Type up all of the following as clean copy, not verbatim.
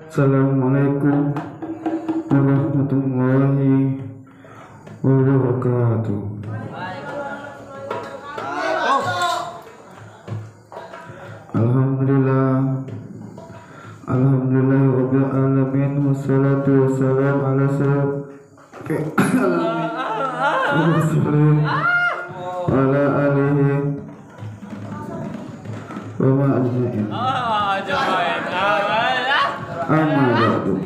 Assalamualaikum warahmatullahi wabarakatuh. Alhamdulillah, alhamdulillah rabbil alamin, wassalatu wassalamu ala sayyidil alamin ala alihi wa ma ajma'in. Amma ba'du.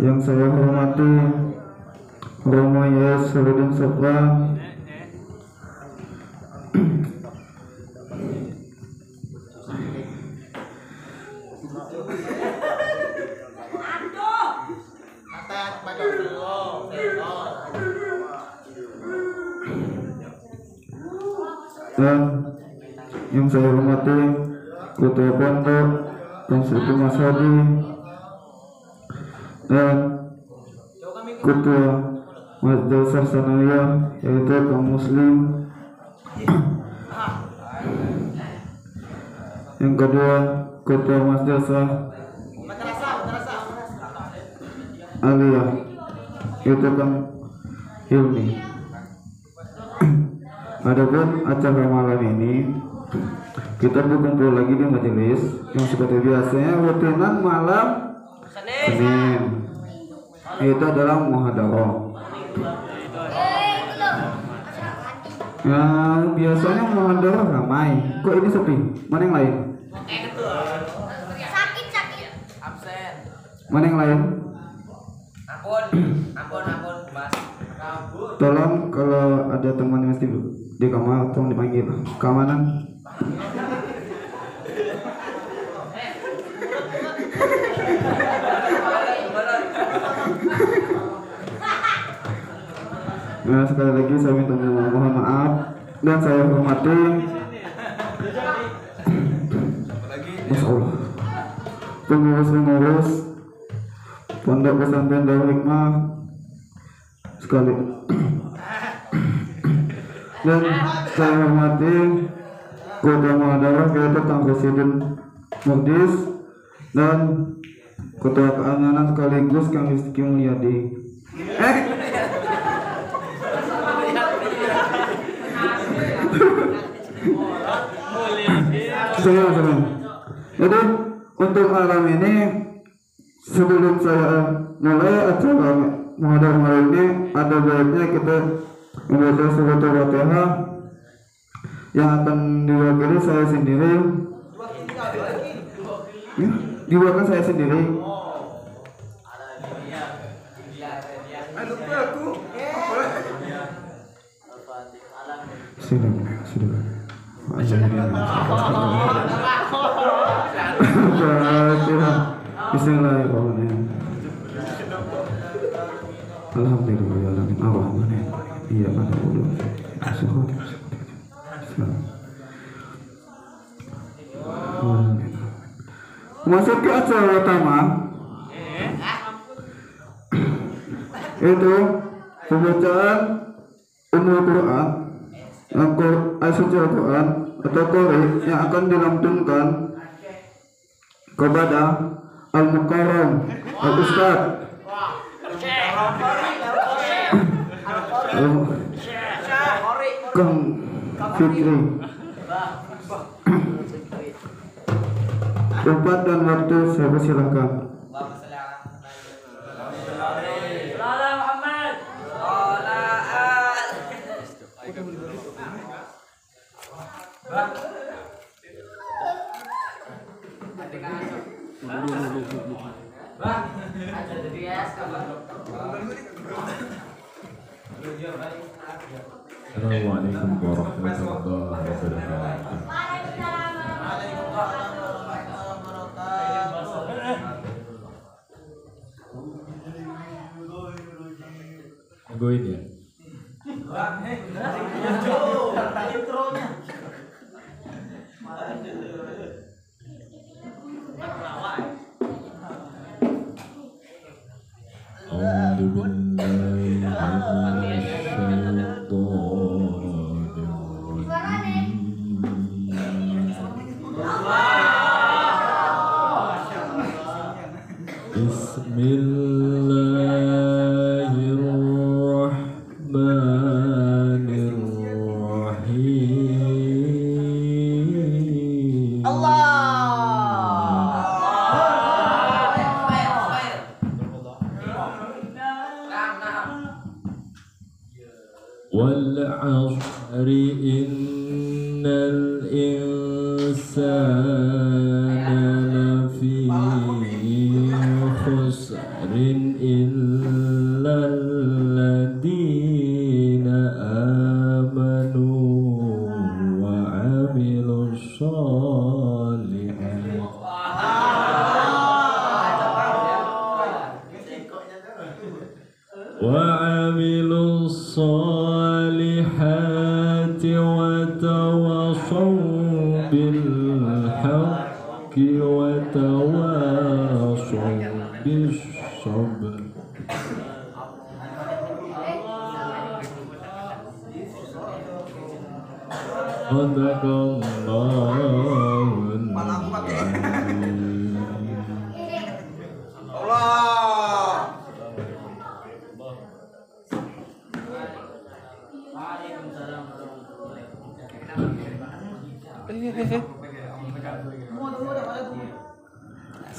Yang saya hormati Romo Yas Saludin Sopra, dan yang saya hormati Ketua Pondok Kang Siti Mas Hadi dan Ketua Masjid Sarsanaya yaitu kaum muslim. Yang kedua Ketua Masjid Aliyah yaitu Kang Hilmi. Adapun acara malam ini kita berkumpul lagi di majelis yang seperti biasanya rutinan malam Senin, itu adalah muhadarah. Ya, biasanya muhadarah ramai. Kok ini sepi? Mana yang lain? Sakit absen. Mana yang lain? Ampun, Mas. Tolong kalau ada teman yang mesti di kamar tolong dipanggil. Keamanan. Nah, sekali lagi saya minta mohon maaf dan saya hormati Masya Allah pengurus Pondok Pesantren Darul Hikmah sekali, dan saya hormati Ketua Muhadarah yaitu Kang Presiden Murdis dan Ketua Keamanan sekaligus Kang Rizky Mulyadi. Jadi untuk malam ini sebelum saya mulai acara muhadarah malam ini ada baiknya kita membaca surat Al-Fatihah yang akan diwakili saya sendiri. Diwakilkan saya sendiri. Bismillahirrahmanirrahim. Alhamdulillahirabbil alamin. Iya pada udah. Masuk ke acara utama. Itu pembacaan Ummul Quran, ayat Al-Quran atau Qari yang akan dilantunkan kepada Al-Mukarram Al-Ustaz Kang Fikri. Tempat dan waktu saya persilahkan. Assalamualaikum warahmatullahi wabarakatuh. nungguin ya. Bismillahirrahmanirrahim. Wal 'asri innal insana lafi khusrin illal ladzina amanu wa 'amilus sholihat. وعملوا الصالحات وتواصوا بالحق وتواصوا بالصبر. صدق الله العظيم.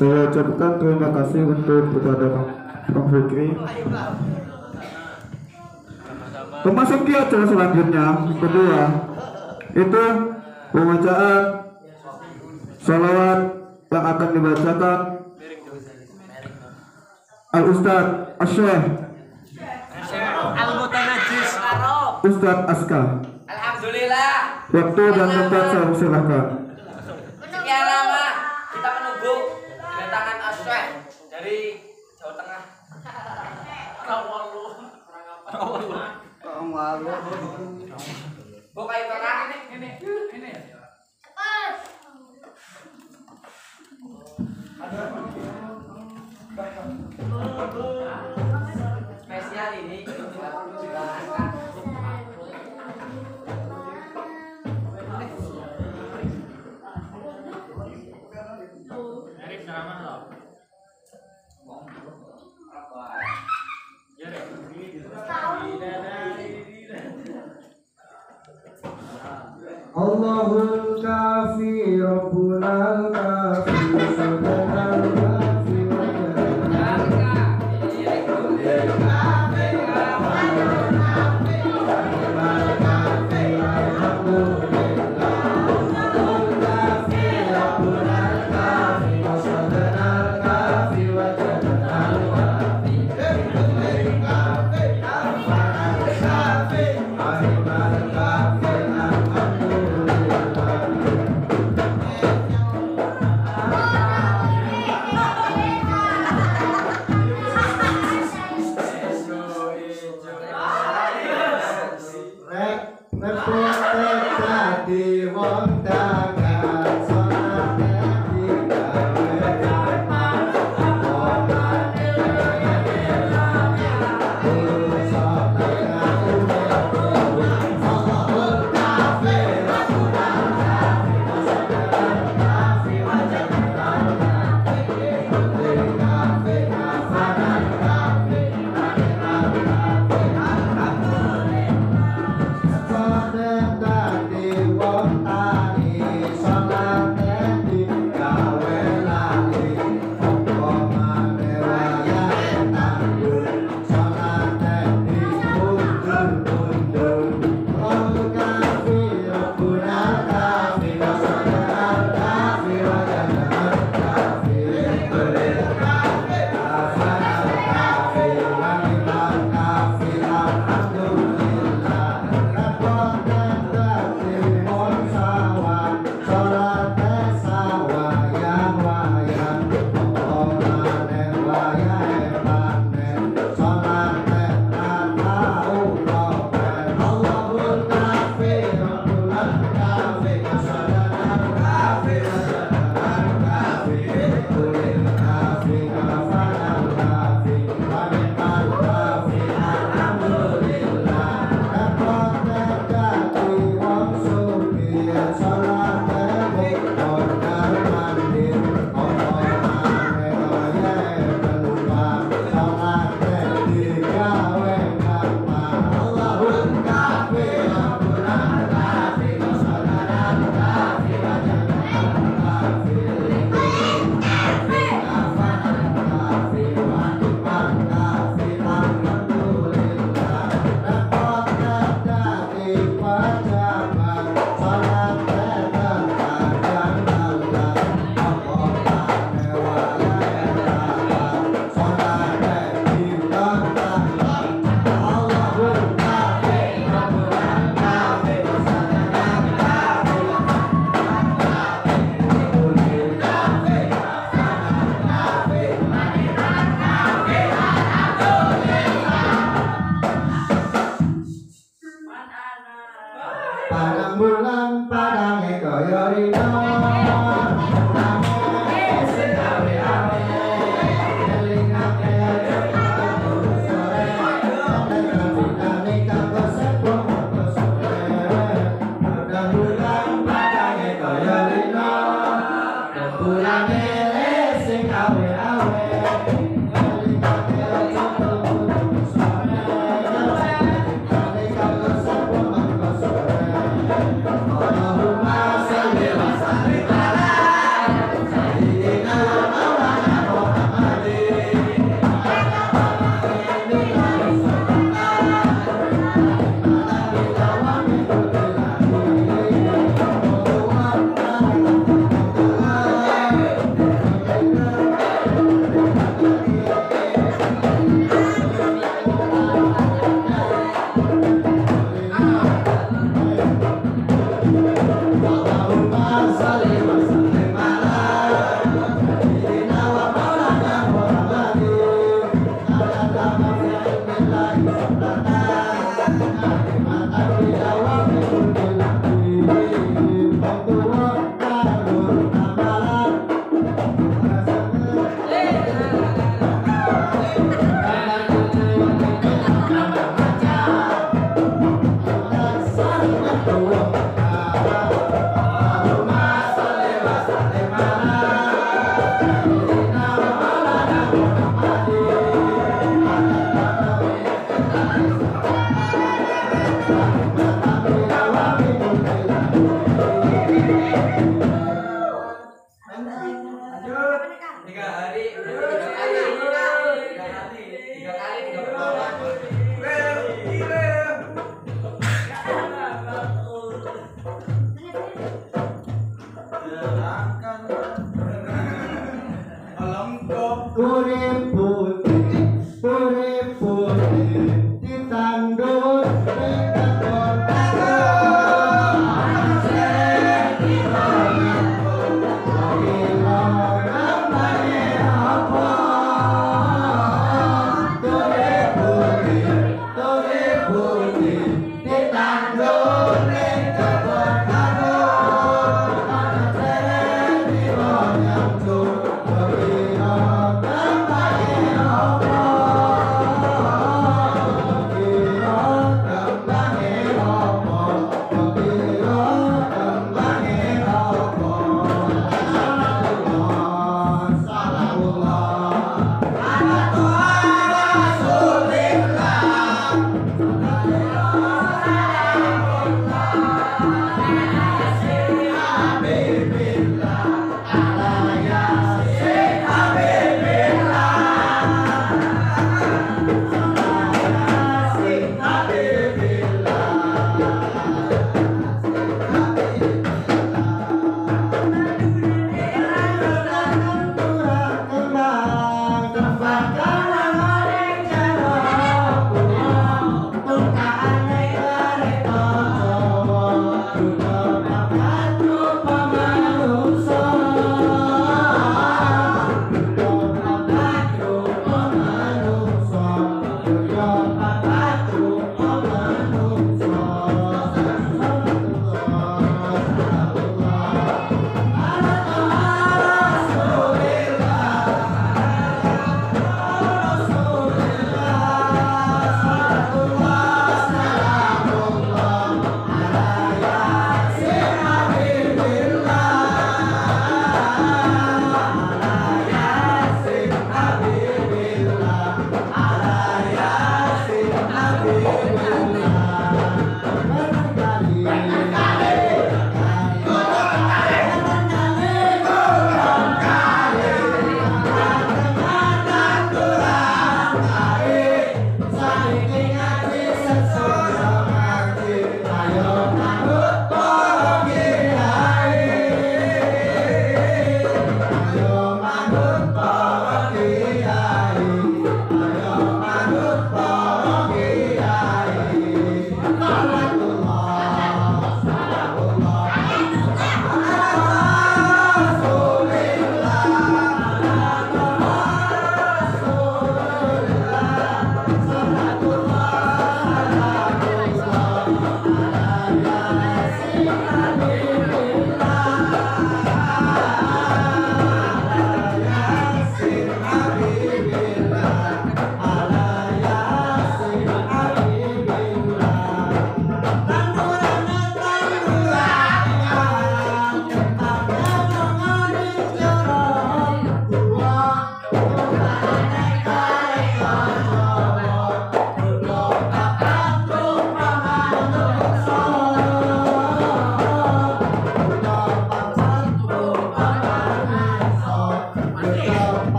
Saya ucapkan terima kasih untuk kepada Bang Fikri. Memasuki acara selanjutnya, kedua itu pembacaan sholawat yang akan dibacakan Al-Ustaz Asy-Syaikh Al-Mutanajjis Ustaz Aska. Alhamdulillah. Waktu dan tempat saya persilahkan. Sekian lama kita menunggu kedatangan Asy-Syaikh dari Jawa Tengah. Buka itu orang ini. Spesial ini Allahul kafi Rabbunal kafi Subhanal kafi wa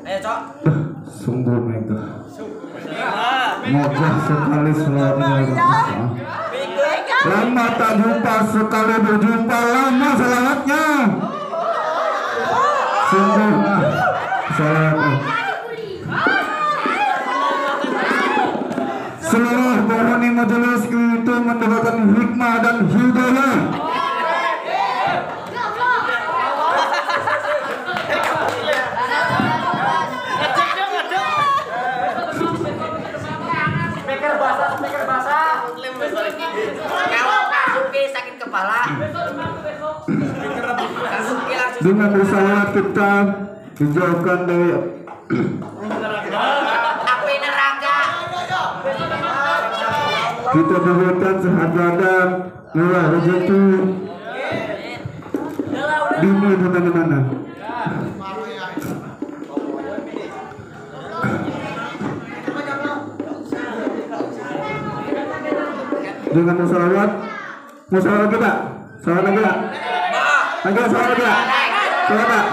Ayo, Cok. Sungguh megah. Megah sekali selawatnya. Lama tak jumpa, sekali berjumpa lama selawatnya. Sungguh selawatnya. Seluruh penghuni majelis itu mendapatkan hikmah dan hidayah. Dengan usaha kita dijauhkan dari api neraka. kita diberikan sehat badan, murah rezeki, bumi di mana-mana. Dengan musyawarah kita, salawat kita, lagi salawat kita, salawat.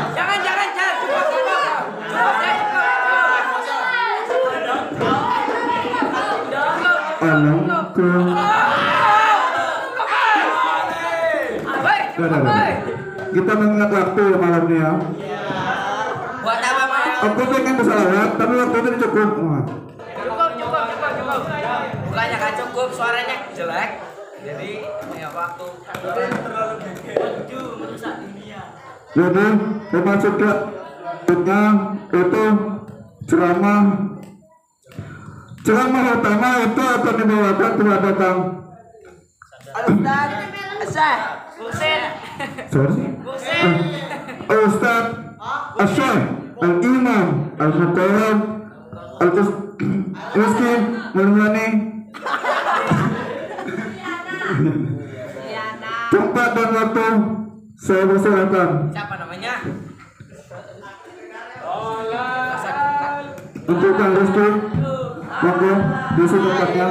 Jangan. Kita mengingat waktu malam ini ya. Buat apa, Mas? Aku pengen bersalawat, tapi waktu itu cukup. Cukup. Bukannya gak cukup, suaranya jelek. Jadi, ya waktu. Jadi, memasuki itu ceramah utama itu akan dibawakan kepada Kang Ustaz Asy'ar Al-Imam Al-Mukarram Al-Rizki Mulmani. Tempat dan waktu saya persilakan. Siapa namanya? Untuk Kang Rizki, monggo diisi tempatnya.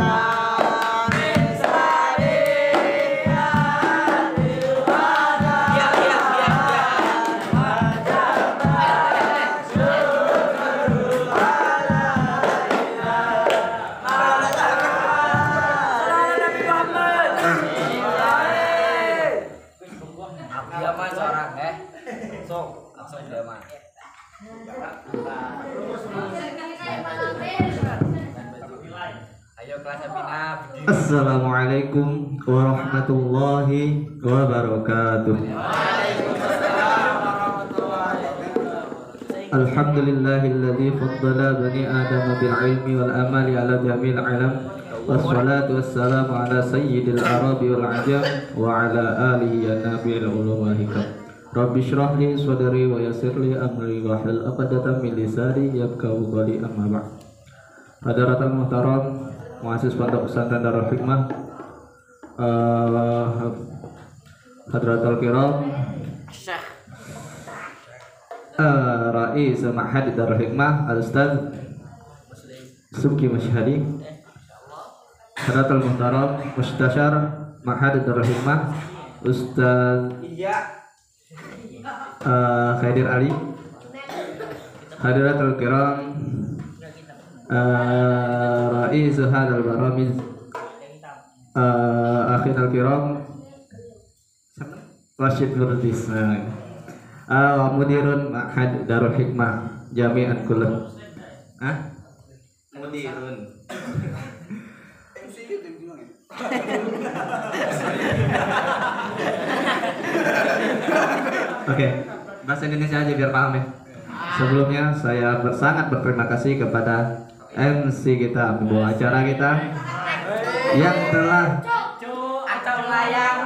Assalamualaikum warahmatullahi wabarakatuh. Alhamdulillahilladzi faddala bani Adam bil ilmi wal amali ala jamil alam. Wassalatu wassalamu ala sayyidil arabi wal ajam wa ala alihi ya nabi'il ulum wal hikam. Rabbi shrah li sadri wa yassir li amri wa hlul 'uqdatam min lisani yafqahu qawli amma ba'd. Hadirin muhtaram, muassis Pondok Pesantren Darul Hikmah, Hadratul Kiram, Rais Ma'had Darul Hikmah, Al-Ustaz Subki Masyhadi, Hadratul Muhtaram, Mustasyar Ma'had Darul Hikmah, Ustaz Khaidir Ali, Hadratul Kiram, Rais Hadal Baramiz, Akhir Al-Kiram Rashid Nurdis, wa Mudirun Ma'had Darul Hikmah Jami'an Kulun. Mudirun Oke, bahasa Indonesia aja biar paham ya. Sebelumnya saya sangat berterima kasih kepada MC kita, pembawa acara kita yang telah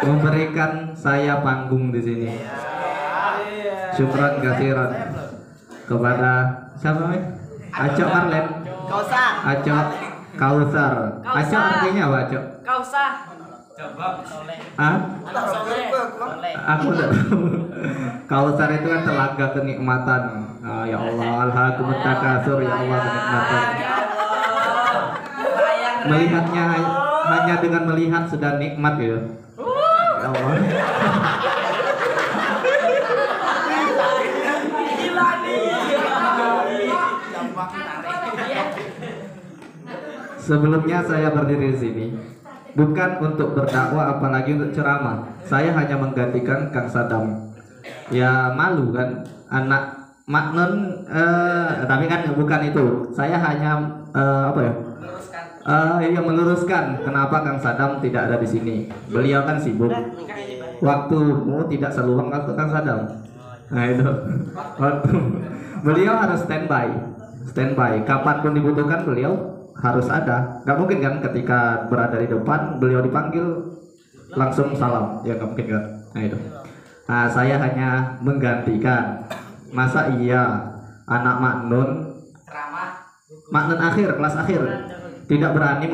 memberikan saya panggung di sini. Syukran kasiran kepada siapa nih? Acok Marlen. Acok Kausar. Acok artinya apa, Acok? Kausah. Aku tidak tahu. Kausar itu kan telaga kenikmatan. Ya Allah, alhaakumut takasur, ya Allah, kenikmatan. Melihatnya hanya dengan melihat sudah nikmat ya. Ya Allah. Sebelumnya saya berdiri di sini bukan untuk berdakwah apalagi untuk ceramah. Saya hanya menggantikan Kang Sadam. Ya malu kan anak Maknun, tapi kan bukan itu. Saya hanya apa ya? Yang meluruskan kenapa Kang Sadam tidak ada di sini. Beliau kan sibuk. Waktumu tidak seluang waktu Kang Sadam. Nah itu. Waktu beliau harus standby. Kapanpun dibutuhkan beliau harus ada. Gak mungkin kan ketika berada di depan beliau dipanggil langsung salam. Ya gak mungkin kan. Nah itu. Nah saya hanya menggantikan. Masa iya anak Maknun akhir, kelas akhir tidak berani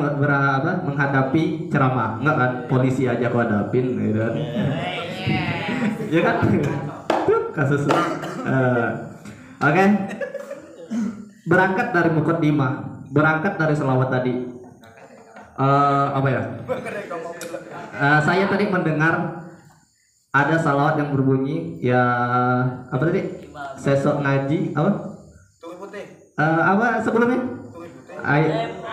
menghadapi ceramah, enggak kan? Polisi aja aku hadapin, gitu kan? Ya kan? Kasus. Oke. Berangkat dari mukaddimah, berangkat dari selawat tadi. Apa ya? Saya tadi mendengar ada salawat yang berbunyi ya apa tadi? Sesok ngaji apa? Apa sebelumnya?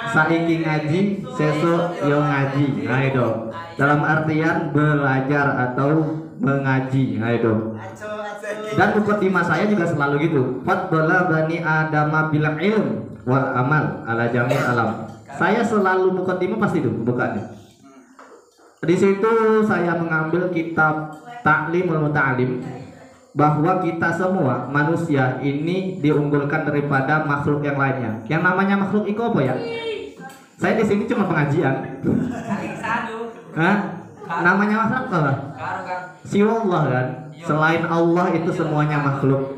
Saiki ngaji, sesok yo ngaji. Nah itu. Dalam artian belajar atau mengaji. Nah itu. Dan mukaddimah saya juga selalu gitu. Faddala bani adama bil ilm wal amal ala jamil alam. Saya selalu mukaddimah pasti itu bukannya. Di situ saya mengambil kitab Ta'limul Muta'alim bahwa kita semua manusia ini diunggulkan daripada makhluk yang lainnya. Yang namanya makhluk itu apa ya? Saya di sini cuma pengajian. Hah? Namanya makhluk apa? Siwallah kan. Selain Allah itu semuanya makhluk.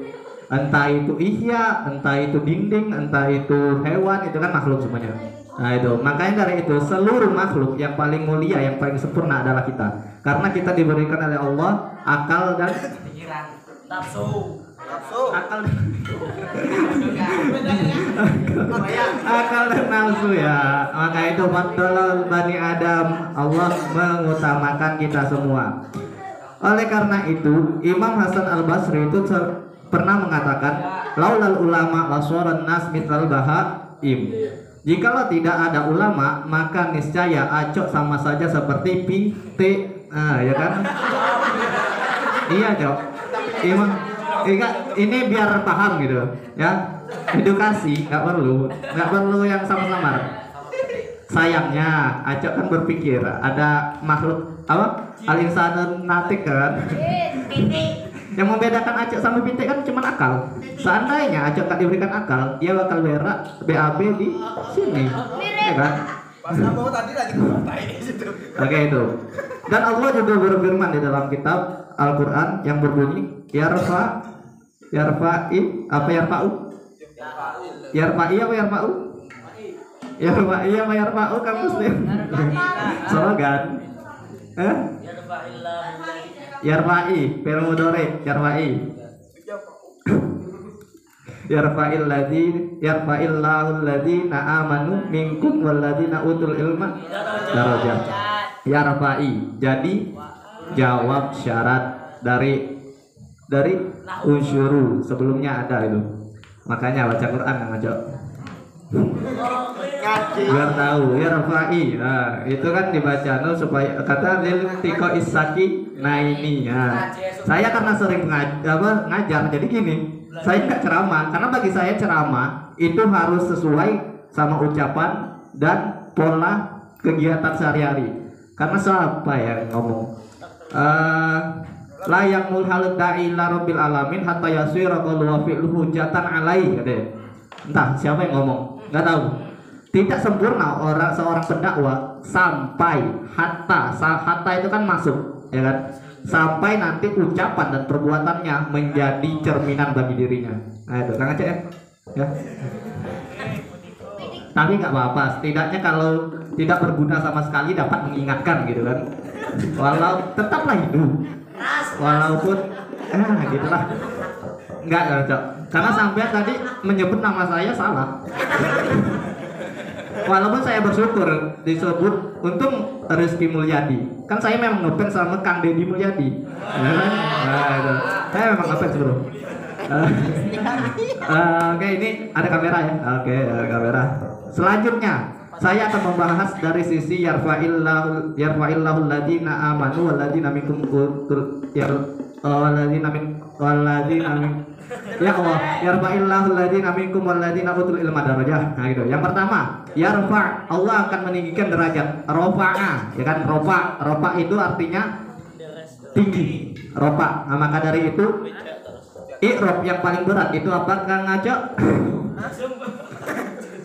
Entah itu ihya, entah itu dinding, entah itu hewan, itu kan makhluk semuanya. Nah itu, makanya dari itu seluruh makhluk yang paling mulia, yang paling sempurna adalah kita. Karena kita diberikan oleh Allah akal dan nafsu. Akal dan nafsu ya. Maka itu faddala bani Adam, Allah mengutamakan kita semua. Oleh karena itu Imam Hasan Al-Basri itu pernah mengatakan laulal ulama lasoran nas mitral bahaim. Jikalau tidak ada ulama maka niscaya acok sama saja seperti pitik. Ya kan? Iya Cok. Ini biar paham gitu ya. Edukasi nggak perlu yang sama-samar. Sayangnya Acok kan berpikir ada makhluk apa? Al-insanun natik kan. Yang membedakan Acok sama pitik kan cuma akal. Seandainya Acok tak diberikan akal, dia bakal berak BAB di sini, ya kan? Oke itu. Dan Allah juga berfirman di dalam kitab Al-Quran yang berbunyi yarfa'i apa yarfa'u? Yarfa'i apa yarfa'u? Yarfa'i apa yarfa'u kan muslim? Slogan. Yarfa'i, fi'il mudhari, yarfa'i. Yarfa'illahu alladziina aamanu minkum walladziina utul ilma darajat. Yarfa'i. Jadi jawab syarat dari usyuru sebelumnya ada itu. Makanya baca Quran yang ngajak. Biar tahu yarfa'i. Nah, itu kan dibaca supaya kata lil tiko isaki. Nah ini ya. Saya karena sering ngajar jadi gini. Saya nggak ceramah karena bagi saya ceramah itu harus sesuai sama ucapan dan pola kegiatan sehari-hari. Karena siapa yang ngomong la yaqul hal da'i ila rabbil alamin hatta yasira qawlu fi'luhu hujatan alaihi. Entah siapa yang ngomong, nggak tahu. Tidak sempurna seorang pendakwah sampai hatta itu kan masuk, ya kan? Sampai nanti ucapan dan perbuatannya menjadi cerminan bagi dirinya. Nah itu Kang Aceh ya. Tapi nggak apa-apa, setidaknya kalau tidak berguna sama sekali dapat mengingatkan gitu kan. Walau tetaplah hidup, walaupun gitulah. Enggak cocok. Karena sampai tadi menyebut nama saya salah. Walaupun saya bersyukur disebut untung Rizky Mulyadi. Kan saya memang ngefans sama Kang Deddy Mulyadi. Nah, itu. Saya memang ngefans bro. Oke, ini ada kamera ya. Oke, ada kamera. Selanjutnya saya akan membahas dari sisi yarfa'illahu alladziina amanu walladzina minkum ya Allah, yarfa'illahu alladzina minkum walladzina utul ilma darajah. Nah gitu. Yang pertama, yarfa', Allah akan meninggikan derajat. Rafa'a, ya kan? Rafa itu artinya tinggi. Rafa. Nah, maka dari itu i'rab yang paling berat itu apa Kang Aco?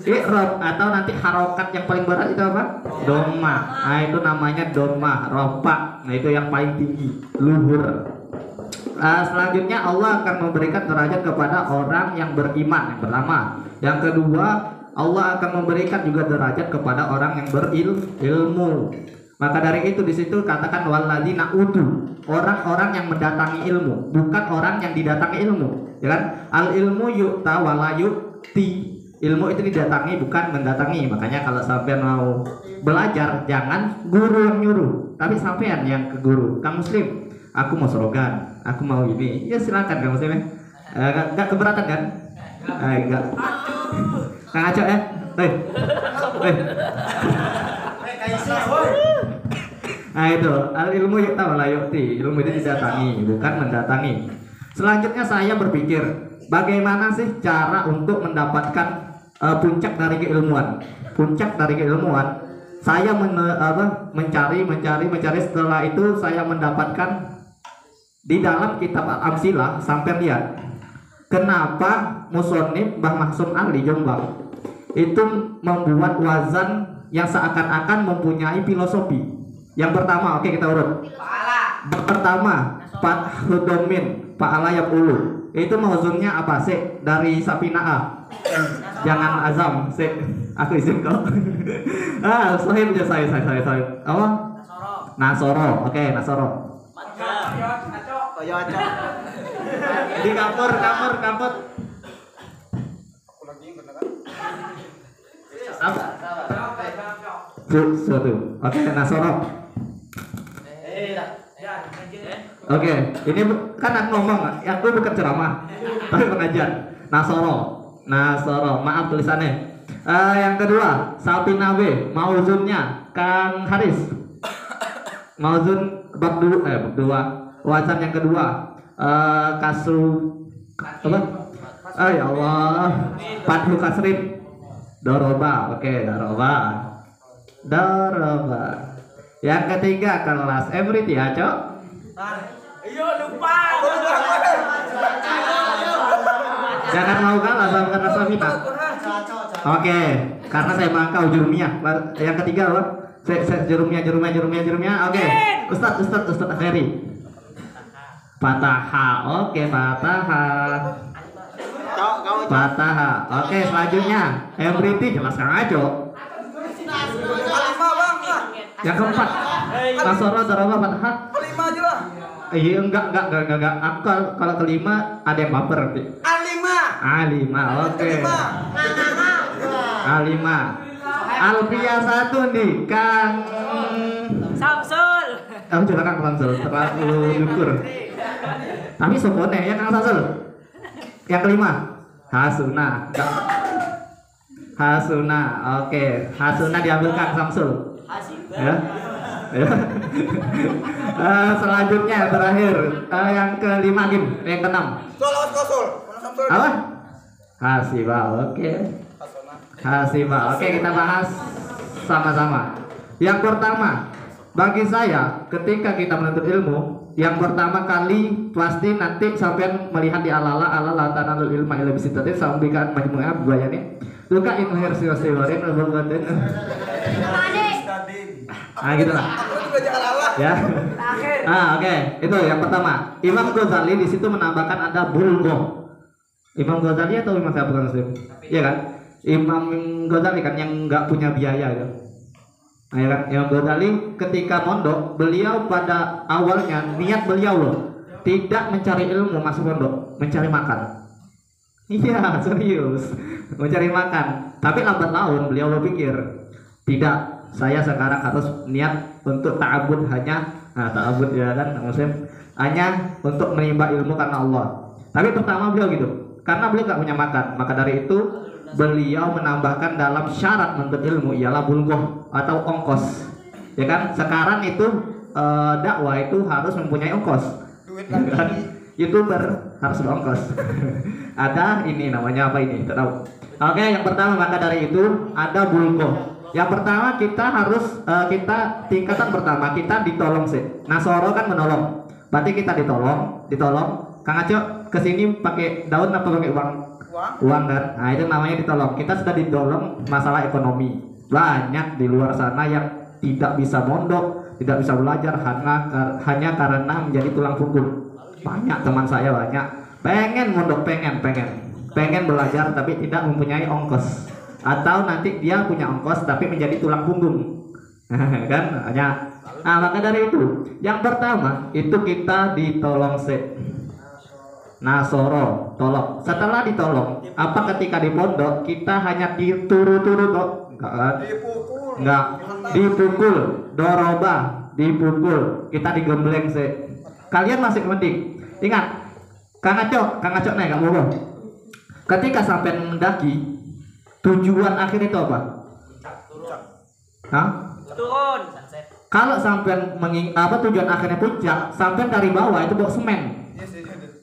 I'rab atau nanti harokat yang paling berat itu apa? Doma. Nah itu namanya doma, rafa. Nah itu yang paling tinggi, luhur. Selanjutnya Allah akan memberikan derajat kepada orang yang beriman, yang pertama. Yang kedua, Allah akan memberikan juga derajat kepada orang yang berilmu. Maka dari itu di situ katakan walladzina utu, orang-orang yang mendatangi ilmu, bukan orang yang didatangi ilmu, ya kan? Al ilmu yu'ta wala yu'ti. Ilmu itu didatangi bukan mendatangi. Makanya kalau sampean mau belajar jangan guru yang nyuruh, tapi sampean yang ke guru. Kang Muslim, aku mau slogan, aku mau ini. Ya silakan Kang Muslim ya. Enggak keberatan kan? Enggak. Kang Aco ya. Nah itu al ilmu yu'ta wala yu'ti. Ilmu itu didatangi bukan mendatangi. Selanjutnya saya berpikir bagaimana sih cara untuk mendapatkan puncak dari keilmuan. Puncak dari keilmuan saya mencari. Setelah itu saya mendapatkan di dalam kitab Amsilah. Sampai lihat kenapa musonib Mbah Maksum Ali Jombang itu membuat wazan yang seakan-akan mempunyai filosofi. Yang pertama, oke kita urut. Pertama, Fathudomin Fa'ala Yaqulu. Itu mawzunnya apa sih? Dari Sapinaa. Jangan azam sih. Aku izin kok. Sahih aja saya. Apa? Nasoro. Oke, Nasoro. Di kamar. Satu. Oke, Nasoro. Oke, ini kan aku ngomong, aku bukan ceramah, tapi pengajar. Nasoro, maaf tulisannya. Yang kedua, Sapinawe, mauzunnya Kang Haris. Mauzun bab 2, wazan yang kedua. Kasru apa? Ya Allah. Fathu kasrin. Doroba, oke, Doroba. Yang ketiga kelas everything ya, Cok. Ayo lupa. Jangan mau kalah sama kata Sabina. Oke, karena saya mangkau jurumiyah. Yang ketiga apa? Jurumiyah. Oke. Ustaz Akhiri. Fataha. Oke, Fataha. Oke, selanjutnya everything jelaskan aja. Yang keempat, Nasoro Daraba Fataha. Kelima aja lah. Iya enggak. Aku kalau kelima ada yang baper. A5. Oke. A5. Alfia 1 nih, Kang Samsul. Kamu juga Kang Samsul, terlalu dukur. Tapi sopone ya Kang Samsul. Yang kelima, Hasuna. Oke. Hasuna diambil Kang Samsul. Ya. Selanjutnya terakhir yang kelima yang keenam. Apa? Hasibah. Oke. Oke, kita bahas sama-sama. Yang pertama, bagi saya ketika kita menuntut ilmu, yang pertama kali pasti nanti sampai melihat di alala tanalul ilma ila bisitatin sambikan majmu'ah buayane. Luka inhir siwasiwarin berbadan. Gitu lah. Ya. Oke. Itu yang pertama. Imam Ghazali di situ menambahkan ada bulghoh. Imam Ghazali atau Imam siapa kan? Iya kan? Imam Ghazali kan yang nggak punya biaya ya. Nah, ya kan? Imam Ghazali ketika mondok, beliau pada awalnya niat beliau loh tidak mencari ilmu masuk pondok, mencari makan. Iya, serius. Mencari makan. Tapi lambat laun beliau berpikir, tidak, saya sekarang harus niat untuk ta'abud ta'abud ya kan, maksudnya hanya untuk menimba ilmu karena Allah. Tapi pertama beliau gitu, karena beliau nggak punya makan, maka dari itu beliau menambahkan dalam syarat menuntut ilmu ialah bulgoh atau ongkos, ya kan? Sekarang itu dakwah itu harus mempunyai ongkos, kan? YouTuber harus berongkos. Ada ini namanya apa ini? Tidak tahu. Oke, yang pertama maka dari itu ada bulgoh. Yang pertama kita harus kita tingkatan pertama kita ditolong sih. Nasoro kan menolong. Berarti kita ditolong. Kang Aco kesini pakai daun apa pakai uang? Uang kan? Nah itu namanya ditolong. Kita sudah ditolong masalah ekonomi. Banyak di luar sana yang tidak bisa mondok, tidak bisa belajar hanya karena menjadi tulang punggung. Banyak teman saya banyak pengen mondok, pengen belajar tapi tidak mempunyai ongkos, atau nanti dia punya ongkos tapi menjadi tulang punggung. Kan hanya. Nah maka dari itu yang pertama itu kita ditolong Nasoro tolong. Setelah ditolong, apa ketika di pondok kita hanya dituru-turu kok? Enggak. Dipukul, doroba, dipukul, kita digembleng Kalian masih mending. Ingat, Kang Acok nih enggak mau. Ketika sampai mendaki, tujuan akhir itu apa? Hah? Turun. Kalau sampai tujuan akhirnya puncak, sampai dari bawah itu bawa semen.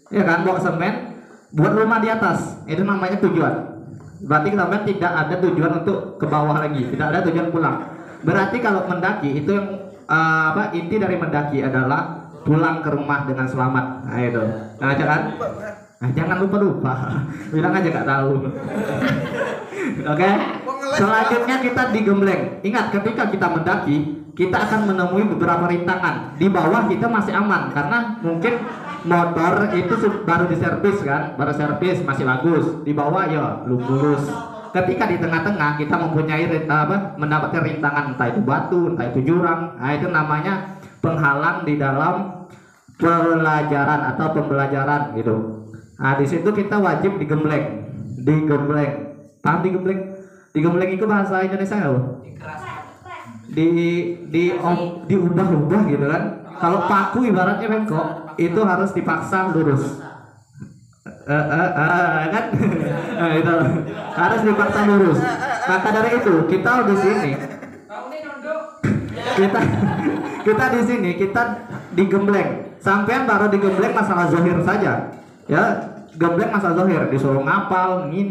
Ya kan, bawa semen buat rumah di atas. Itu namanya tujuan. Berarti sampai tidak ada tujuan untuk ke bawah lagi, tidak ada tujuan pulang. Berarti kalau mendaki itu yang inti dari mendaki adalah pulang ke rumah dengan selamat. Nah itu. Nah, kan? Nah, jangan lupa. Bilang aja gak tahu. Oke. Selanjutnya kita digembleng. Ingat, ketika kita mendaki, kita akan menemui beberapa rintangan. Di bawah kita masih aman karena mungkin motor itu baru diservis kan, baru servis masih bagus. Di bawah ya lurus. Ketika di tengah-tengah kita mempunyai mendapatkan rintangan, entah itu batu, entah itu jurang. Nah, itu namanya penghalang di dalam pelajaran atau pembelajaran gitu. Nah, di situ kita wajib digembleng. Paham digembleng? Digembleng itu bahasa Indonesia nggak, Bu? Diubah-ubah gitu kan. Kalau paku ibaratnya bengkok, itu harus dipaksa lurus. Kan? Nah, itu harus dipaksa lurus. Maka dari itu kita di sini, kita di sini kita digembleng. Sampean baru digembleng masalah zahir saja, ya. Gembleng masalah zahir, disuruh ngapal, gini.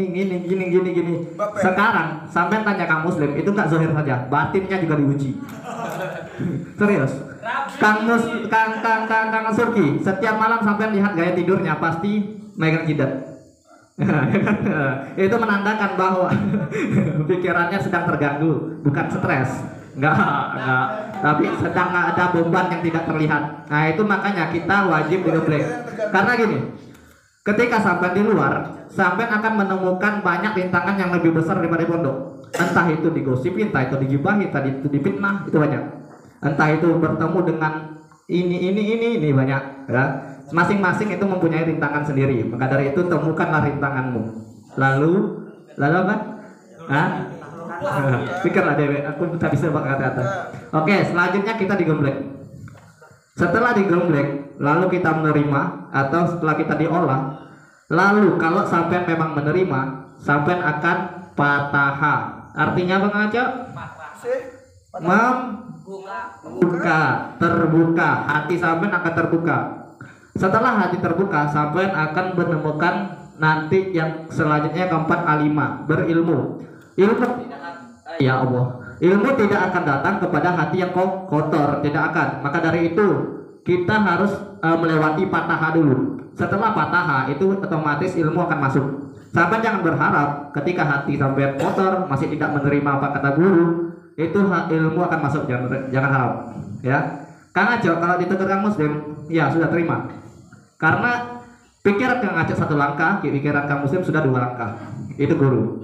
Sekarang sampean tanya Kang Muslim, itu nggak zahir saja, batinnya juga diuji. Serius. Kang Surki, setiap malam sampean lihat gaya tidurnya pasti megang jidat. Itu menandakan bahwa pikirannya sedang terganggu, bukan stres. Enggak, tapi sedang ada beban yang tidak terlihat. Nah, itu makanya kita wajib digembleng. Karena gini, ketika sampai di luar, sampai akan menemukan banyak rintangan yang lebih besar daripada pondok. Entah itu digosipin, entah itu digibahi, entah itu dipitnah, itu banyak. Entah itu bertemu dengan ini banyak, ya. Masing-masing itu mempunyai rintangan sendiri. Maka dari itu temukanlah rintanganmu. Lalu apa? Hah? Pikirlah Dewe, aku tak bisa kata-kata. Oke, selanjutnya kita digembleng. Setelah digembleng, lalu kita menerima atau setelah kita diolah, lalu kalau sampai memang menerima, sampai akan pataha. Artinya apa ngaca? Terbuka. Hati sampai akan terbuka. Setelah hati terbuka, sampai akan menemukan nanti yang selanjutnya keempat alimah, berilmu. Ya Allah, ilmu tidak akan datang kepada hati yang kotor, tidak akan. Maka dari itu kita harus melewati pataha dulu. Setelah pataha itu otomatis ilmu akan masuk. Sampai jangan berharap ketika hati sampai kotor masih tidak menerima apa kata guru, itu ilmu akan masuk. Jangan harap, ya. Kang Ajo kalau ditegur Kang Muslim, ya sudah terima. Karena pikiran Kang Ajo satu langkah, pikiran Kang Muslim sudah dua langkah. Itu guru.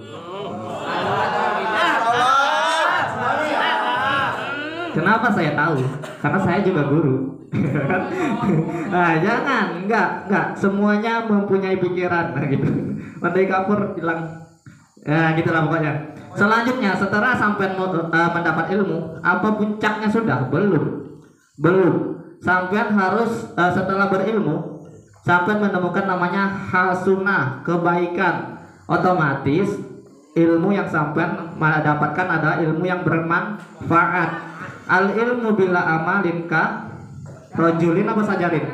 Kenapa saya tahu? Karena saya juga guru. Nah, jangan, enggak. Semuanya mempunyai pikiran, nah, gitu. Pandai kapur bilang, ya gitulah pokoknya. Selanjutnya, setelah sampai mendapat ilmu, apa puncaknya sudah? Belum. Sampai harus setelah berilmu, sampai menemukan namanya hasunah, kebaikan. Otomatis ilmu yang sampean dapatkan adalah ilmu yang bermanfaat. Al ilmu bila amalin ka rajulin apa sajarin?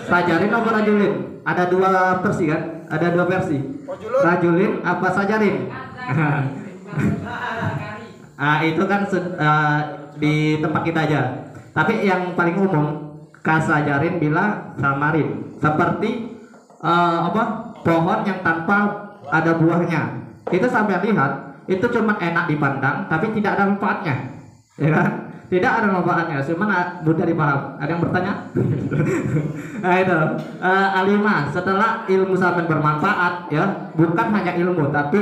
Sajarin apa rajulin? Ada dua versi kan? Ada dua versi. Rajulin apa sajarin? Itu kan di tempat kita aja. Tapi yang paling umum kasajarin bila samarin. Seperti pohon yang tanpa ada buahnya. Itu sampai lihat, itu cuma enak dipandang tapi tidak ada manfaatnya. Ya kan? Tidak ada manfaatnya, cuma mudah dipaham. Ada yang bertanya? Nah itu alimah, setelah ilmu sampai bermanfaat ya, bukan hanya ilmu tapi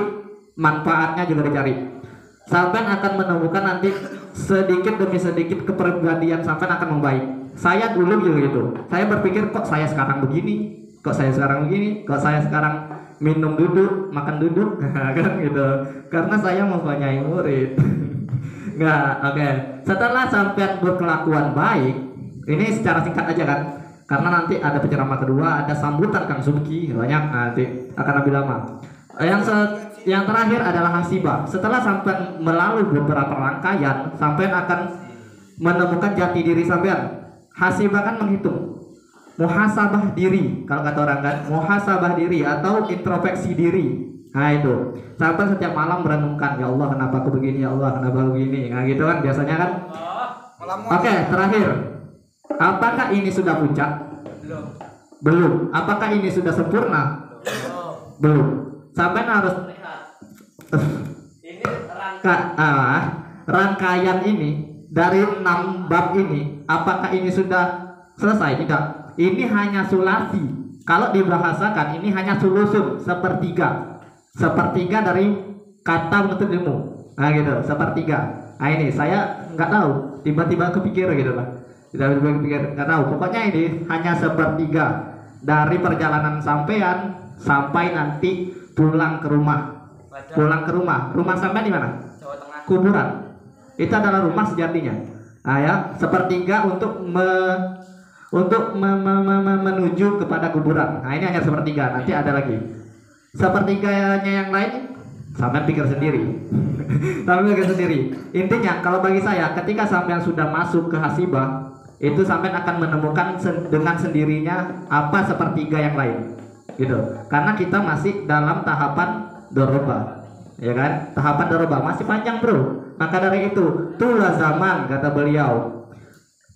manfaatnya juga dicari. Sampai akan menemukan nanti sedikit demi sedikit kepribadian sampai akan membaik. Saya dulu gitu. Saya berpikir kok saya sekarang begini, kok saya sekarang begini, kok saya sekarang minum duduk, makan duduk, kan gitu. Karena saya mempunyai murid. Nggak, oke. Setelah sampai berkelakuan baik, ini secara singkat aja kan, karena nanti ada penceramah kedua, ada sambutan Kang Subki, banyak nanti akan lebih lama. Yang terakhir adalah hasibah. Setelah sampai melalui beberapa rangkaian, sampai akan menemukan jati diri sampean. Hasibah kan menghitung, muhasabah diri, kalau kata orang kan, muhasabah diri atau introspeksi diri. Nah itu, sampai setiap malam merenungkan, ya Allah kenapa aku begini, ya Allah kenapa aku begini. Nah gitu kan biasanya kan. Oke, terakhir, apakah ini sudah puncak? Belum. Apakah ini sudah sempurna? Belum. Sampai harus rangkaian ini dari 6 bab ini, apakah ini sudah selesai? Tidak. Ini hanya sulasi. Kalau dibahasakan ini hanya sulusun, sepertiga dari kata menuntut ilmu. Nah gitu, sepertiga. Nah ini saya nggak tahu, tiba-tiba kepikir gitu lah. Tiba-tiba kepikir, nggak tahu. Pokoknya ini hanya sepertiga dari perjalanan sampean sampai nanti pulang ke rumah. Pulang ke rumah. Rumah sampean di mana? Jawa Tengah. Kuburan. Itu adalah rumah sejatinya. Nah ya, sepertiga untuk menuju kepada kuburan. Nah ini hanya sepertiga. Nanti ada lagi. Sepertiganya yang lain sampean pikir sendiri. Sampean pikir sendiri. Intinya kalau bagi saya, ketika sampean sudah masuk ke hasibah, itu sampean akan menemukan dengan sendirinya apa sepertiga yang lain. Gitu. Karena kita masih dalam tahapan doroba. Ya kan? Tahapan doroba masih panjang, Bro. Maka dari itu, tula zaman kata beliau.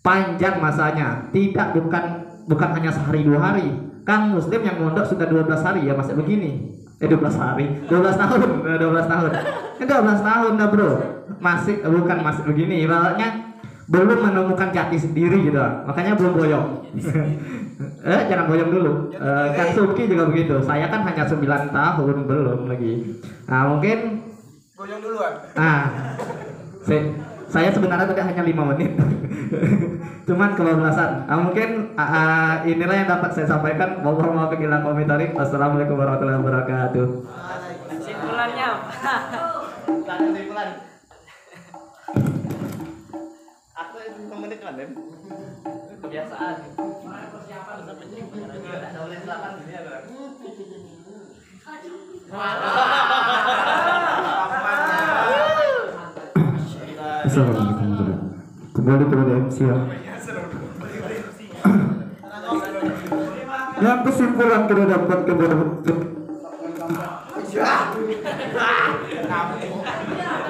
Panjang masanya, tidak bukan hanya sehari 2 hari. Kan muslim yang mondok sudah 12 hari ya masih begini. 12 hari, 12 tahun, 12 tahun. 12 tahun dah, Bro. Masih begini, ibaratnya belum menemukan jati sendiri gitu. Makanya belum boyong. Jangan boyong dulu. Kang Subki juga begitu. Saya kan hanya 9 tahun belum lagi. Nah, mungkin Boyong duluan. Saya sebenarnya tadi hanya 5 menit. Cuman kebablasan. Mungkin inilah yang dapat saya sampaikan. Mohon maaf bila komentari. Wassalamualaikum warahmatullahi wabarakatuh. Simpulannya apa? Simpulan. Aku 5 menit kan, Den? Kebiasaan. Assalamualaikum warahmatullahi wabarakatuh. Kembali kepada MC ya. Yang kesimpulan kita dapat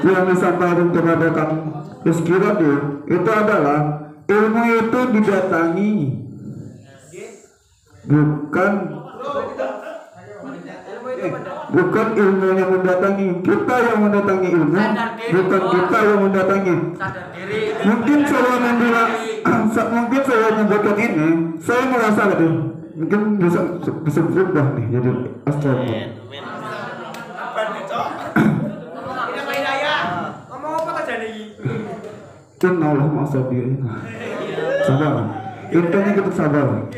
yang disampaikan kepada Kang Rizky tadi itu adalah ilmu itu didatangi, bukan ilmu yang mendatangi. Kita yang mendatangi ilmu, bukan kita yang mendatangi. Mungkin saya membuatkan ini, saya merasa gitu, mungkin bisa berubah nih jadi astagfirullah. Inna Allah ma'asabirin. Sabar. Intinya kita sabar.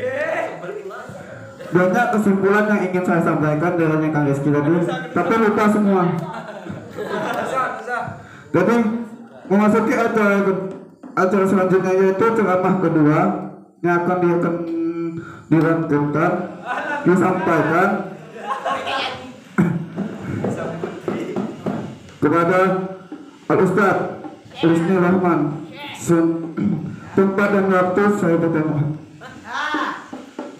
Banyak kesimpulan yang ingin saya sampaikan dari Kang Rizky tadi, tapi lupa semua. Jadi memasuki acara selanjutnya yaitu ceramah kedua yang akan dilanjutkan, disampaikan kepada Al Ustaz Rizny Rahman. Tempat dan waktu saya bertemu.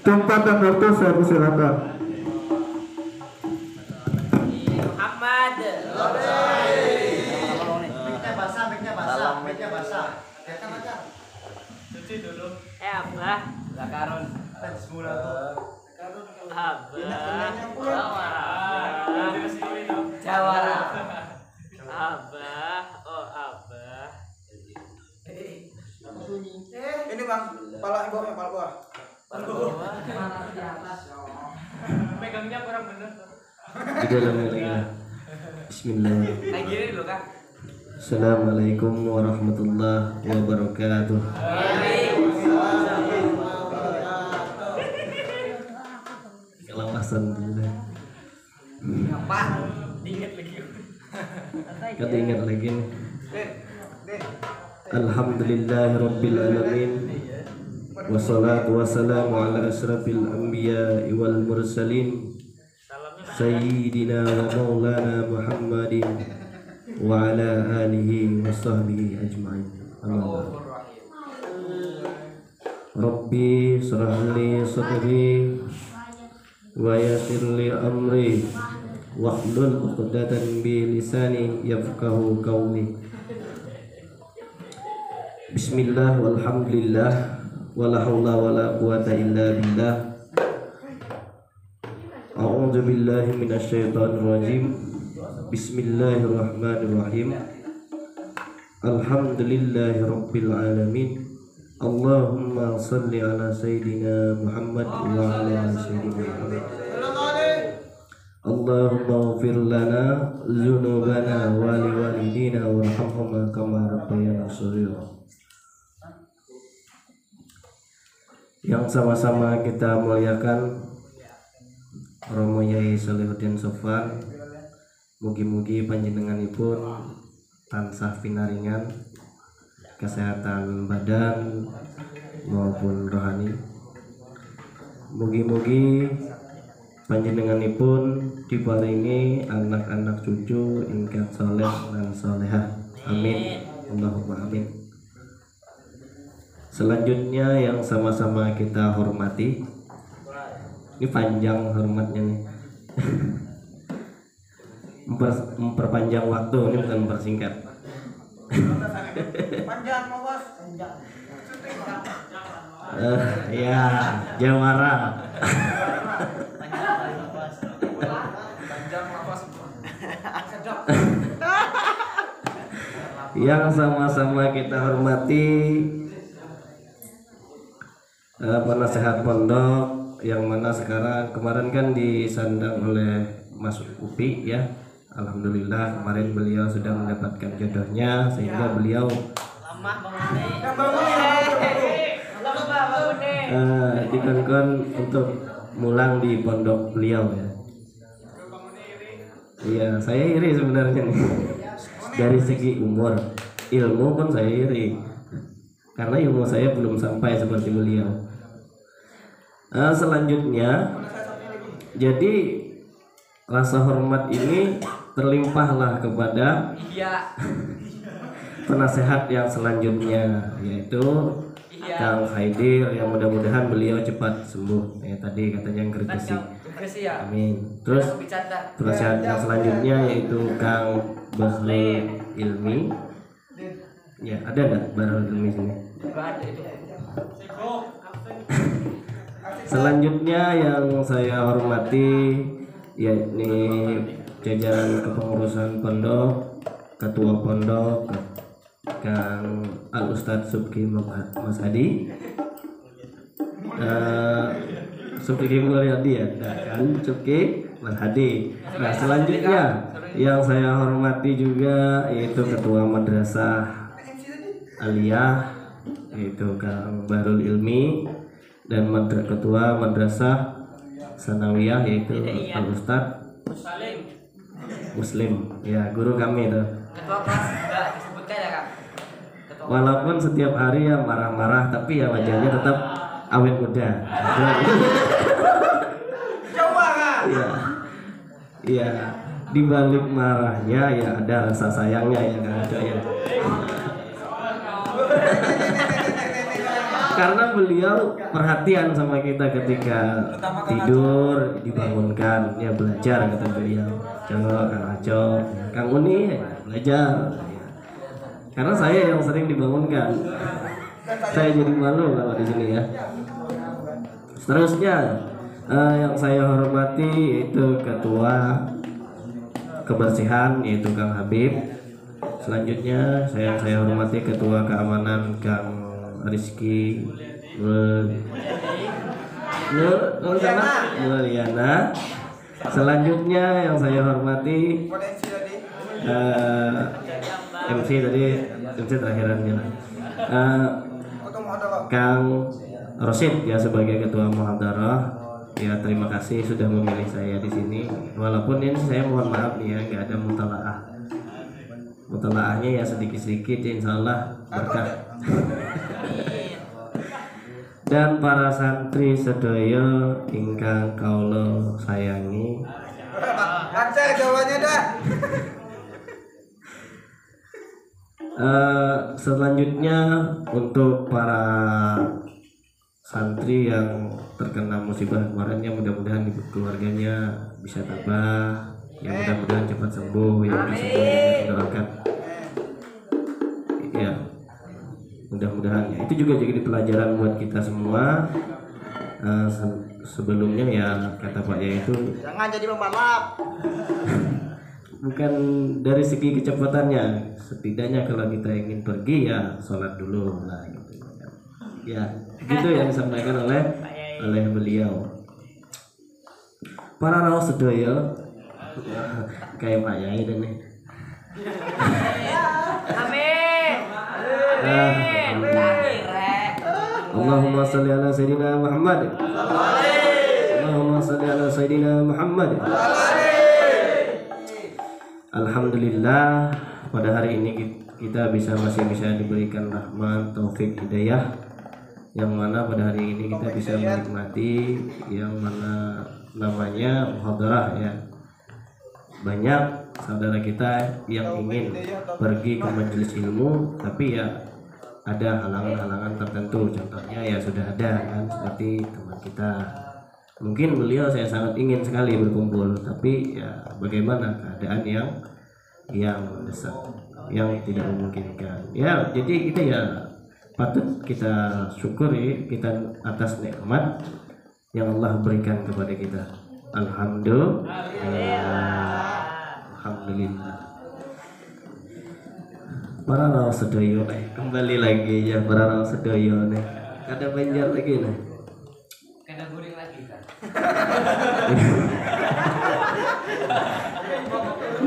Tempat dan waktu saya persilakan. Muhammad. Abah. Zakarun. Jawara. Abah. Oh Abah. Ini bang, kepala bawah, kepala bawah. Megangnya kurang bener. Di dalam lagi. Bismillah. Kayak gini dulu Kak. Assalamualaikum warahmatullahi wabarakatuh. Kelapasan dulu. Apa? Diinget lagi. Kata ingat lagi nih. Alhamdulillahirabbil alamin. Wassalatu wassalamu ala asrafil anbiya'i wal mursalin. Sayyidina wa maulana Muhammadin wa ala alihi wa sahbihi ajma'in. Amin. Rabbi shrah li sadri wa yassir li amri wahlul 'uqdatan bi lisani yafqahu qawli. Bismillah walhamdulillah wala haula wala quwata illa billah. A'udzu billahi minasyaitonir rajim. Bismillahirrahmanirrahim. Alhamdulillahirabbil alamin. Allahumma shalli ala sayidina Muhammad wa ala sayyidina Muhammad. Allahumma ighfir lana dzunubana wa liwalidina warhamhuma kama rabbayana shaghira. Yang sama-sama kita muliakan Romo Yai Solihuddin Sofwan, mugi-mugi panjenenganipun tansah pinaringan kesehatan badan maupun rohani. Mugi-mugi panjenenganipun diparingi anak-anak cucu ingkang soleh dan solehah. Amin. Allahumma amin. Selanjutnya yang sama-sama kita hormati, ini panjang hormatnya nih. Memperpanjang waktu, ini bukan mempersingkat. Panjang mau bos. Ya, Jawara. Yang sama-sama kita hormati penasehat pondok, yang mana sekarang kemarin kan disandang oleh Mas Upi ya. Alhamdulillah kemarin beliau sudah mendapatkan jodohnya, sehingga beliau dikon untuk mulang di pondok beliau ya. Iya, saya iri sebenarnya nih. Dari segi umur, ilmu pun saya iri, karena ilmu saya belum sampai seperti beliau. Selanjutnya, jadi rasa hormat ini terlimpahlah kepada penasehat yang selanjutnya, yaitu Kang Haidir, yang mudah-mudahan beliau cepat sembuh. Tadi katanya yang kritisi. Amin. Terus penasehat yang selanjutnya yaitu Kang Bahrul Ilmi. Ya, ada enggak Bahrul Ilmi sini? Selanjutnya yang saya hormati yakni jajaran kepengurusan pondok, ketua pondok Kang Al Ustadz Subki Mas Hadi, Subki Mulyadi ya, kan Subki Mas Hadi. Nah, selanjutnya yang saya hormati juga yaitu ketua madrasah Aliyah yaitu Kang Bahrul Ilmi, dan ketua madrasah Sanawiyah yaitu Al Ustadz Muslim ya, guru kami itu. Ketua kelas enggak disebutkan ya Kak? Walaupun setiap hari ya marah-marah, tapi ya wajahnya tetap awet muda. Coba Kak. Iya. Iya. di balik marahnya ya ada rasa sayangnya ya Kang Aco ya. Karena beliau perhatian sama kita ketika tidur dibangunkan, ya belajar kata beliau. Coba Kang Aco, Kang Uni ya, belajar. Karena saya yang sering dibangunkan, saya jadi malu kalau di sini ya. Seterusnya yang saya hormati yaitu Ketua Kebersihan yaitu Kang Habib. Selanjutnya saya hormati Ketua Keamanan Kang Rizky Mulyana. Selanjutnya yang saya hormati MC terakhirannya Kang Rosid ya sebagai Ketua Muhadarah. Ya terima kasih sudah memilih saya di sini. Walaupun ini saya mohon maaf nih ya nggak ada mutalaah. Mutalaahnya ya sedikit-sedikit ya insyaallah berkah. Dan para santri sedaya ingkang kaula sayangi. Lancar jawabannya dah. Selanjutnya untuk para santri yang terkena musibah kemarin ya mudah-mudahan keluarganya bisa tabah, ya mudah-mudahan cepat sembuh, yang bisa doakan ya mudah-mudahan ya. Itu juga jadi pelajaran buat kita semua. Sebelumnya ya kata Pak Yaya itu Jangan jadi pembalap. bukan dari segi kecepatannya, setidaknya kalau kita ingin pergi ya sholat dulu lah gitu ya, gitu yang disampaikan oleh beliau. Para rawuh sedaya kayak Pak Yai dan nih. Amin. Allahumma sholli ala sayyidina Muhammad. Allahumma sholli ala sayyidina Muhammad. Alhamdulillah pada hari ini kita masih bisa diberikan rahmat, taufik, hidayah, yang mana pada hari ini kita bisa menikmati yang mana namanya muhadarah ya. Banyak saudara kita yang ingin pergi ke majelis ilmu tapi ya ada halangan-halangan tertentu. Contohnya ya sudah ada kan seperti teman kita. Mungkin beliau saya sangat ingin sekali berkumpul tapi ya bagaimana keadaan yang mendesak, yang tidak memungkinkan. Ya jadi kita ya patut kita syukuri kita atas nikmat yang Allah berikan kepada kita. Alhamdulillah. Para rawuh sedaya kembali lagi ya para rawuh sedaya nih. Kada banjar lagi nih. Kada guring lagi kan.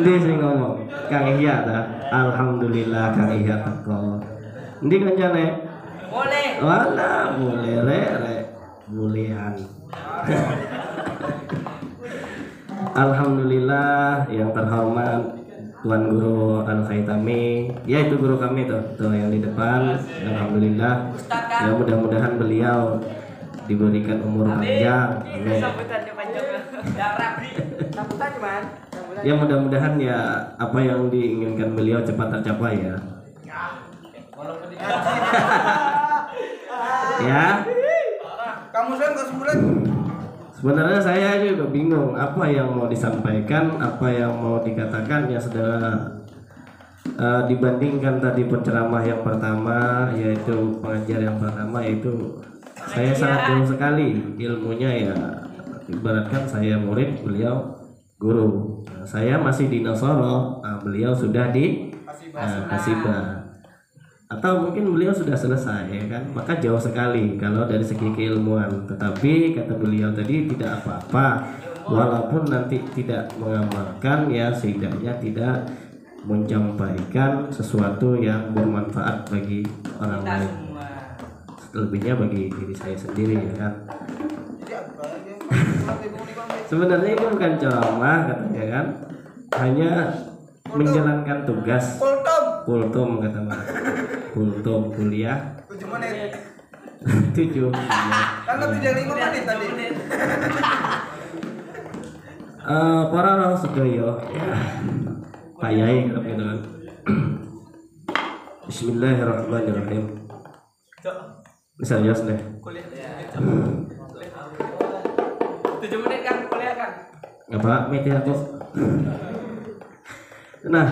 Ndi sing ngomong Kang Ihya ta. Alhamdulillah Kang Ihya teko. Ndi kancane? Boleh. Wala boleh rek bolehan. Alhamdulillah yang terhormat Tuan Guru Al-Khaitami, yaitu guru kami tuh yang di depan. Alhamdulillah ya mudah-mudahan beliau diberikan umur panjang. Amin. Sambutannya panjang. Sambutan cuman. Ya mudah-mudahan ya apa yang diinginkan beliau cepat tercapai ya. Walaupun di Ya. Kamu kan kesembulan. Sebenarnya saya juga bingung apa yang mau disampaikan, apa yang mau dikatakan ya saudara. Dibandingkan tadi penceramah yang pertama yaitu pengajar yang pertama yaitu saya sangat jauh sekali ilmunya ya. Ibaratkan saya murid, beliau guru. Saya masih di Nasoro, beliau sudah di Hasibah. Atau mungkin beliau sudah selesai ya kan, maka jauh sekali kalau dari segi keilmuan. Tetapi kata beliau tadi tidak apa-apa walaupun nanti tidak mengamalkan ya setidaknya tidak menyampaikan sesuatu yang bermanfaat bagi orang lain, selebihnya bagi diri saya sendiri ya kan. Sebenarnya itu bukan ceramah katanya kan, hanya menjalankan tugas. Kultum kata Mas. Kultum kuliah 7 menit. 7 Kan lebih dari 5 menit tadi. Para orang sedoyo ya payai gitu kan. Bismillahirrahmanirrahim. Serius deh. 7 menit kan kuliah kan. Apa miti aku. Nah,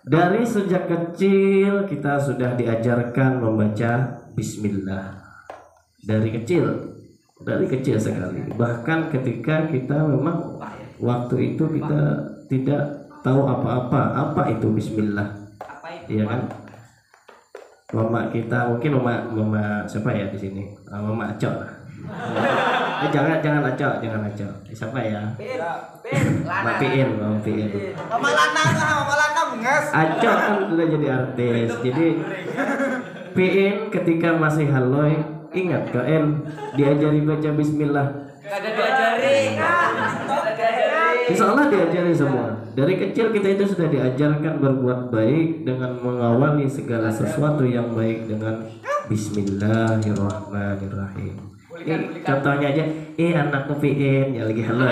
dari sejak kecil kita sudah diajarkan membaca bismillah. Dari kecil sekali. Bahkan ketika kita memang waktu itu kita tidak tahu apa itu bismillah. Iya kan? Mama kita mungkin mama siapa ya di sini? Mama Acok. Jangan Acok. Siapa ya? Mama Piin. Mama Lanang nges. Acok kan sudah jadi artis. Jadi Piin ketika masih haloy ingat kan diajari baca bismillah. Enggak ada diajari. Insya Allah diajari semua. Dari kecil kita itu sudah diajarkan berbuat baik dengan mengawali segala sesuatu yang baik dengan Bismillahirrahmanirrahim. Contohnya aja, anakku Piin ya lagi halo.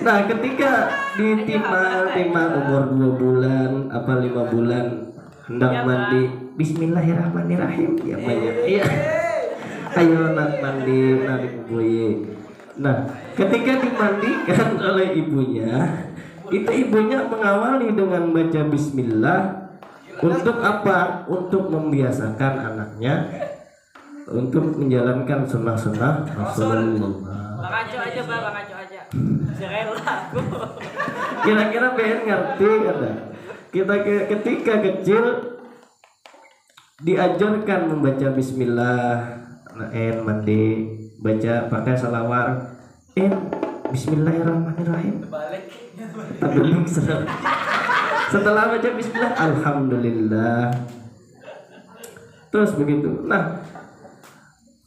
Nah, ketika ditimang umur 2 bulan apa 5 bulan hendak mandi, Bismillahirrahmanirrahim ya banyak. Iya. Ayo nak mandi, nak dibui. Nah, ketika dimandikan oleh ibunya, itu ibunya mengawali dengan baca bismillah. Untuk apa? Untuk membiasakan anaknya untuk menjalankan sunnah-sunnah Rasulullah. Bang Aco aja. Jangan aku. Kira-kira pengen ngerti kata. Kita ketika kecil diajarkan membaca bismillah. Mandi baca pakai salawat Bismillahirrahmanirrahim tapi setelah baca bismillah alhamdulillah terus begitu. Nah,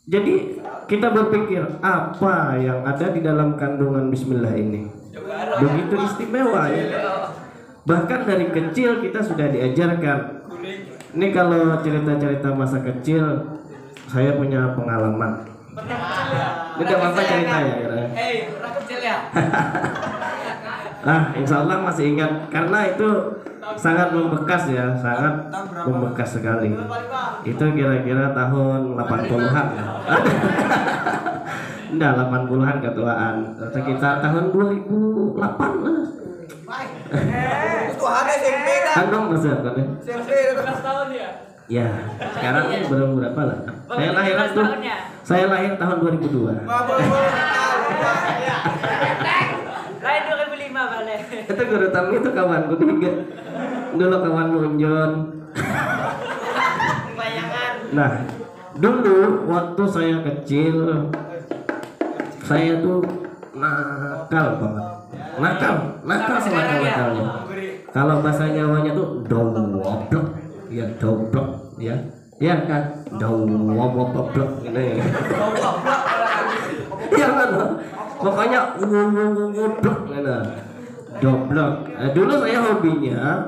jadi kita berpikir apa yang ada di dalam kandungan bismillah ini begitu istimewa ya. Bahkan dari kecil kita sudah diajarkan. Ini kalau cerita-cerita masa kecil saya punya pengalaman. Ini udah apa cerita ya? Orang kecil ya. Insya Allah masih ingat karena itu sangat membekas ya, sangat membekas sekali. Itu kira-kira tahun 80-an. Enggak, 80-an ketuaan. Sekitar tahun 2008 lah. Itu ada SMP dah. Andong masih apa nih? SMP 12 tahun ya. Ya, sekarang belum berapa lah. Saya lahir tahun 2002. Lahir 2005 balik. Itu guru tamu itu kawanku juga. Dulu kawanmu Unjon. Bayangan. Nah, dulu waktu saya kecil, saya tuh nakal banget. Nakal nakalnya. Kalau bahasa Jawanya tuh doblok. Ya doblok ya. Ya kan? Doblok ini. Ya kan? Pokoknya doblok gitu. Doblok. Dulu saya hobinya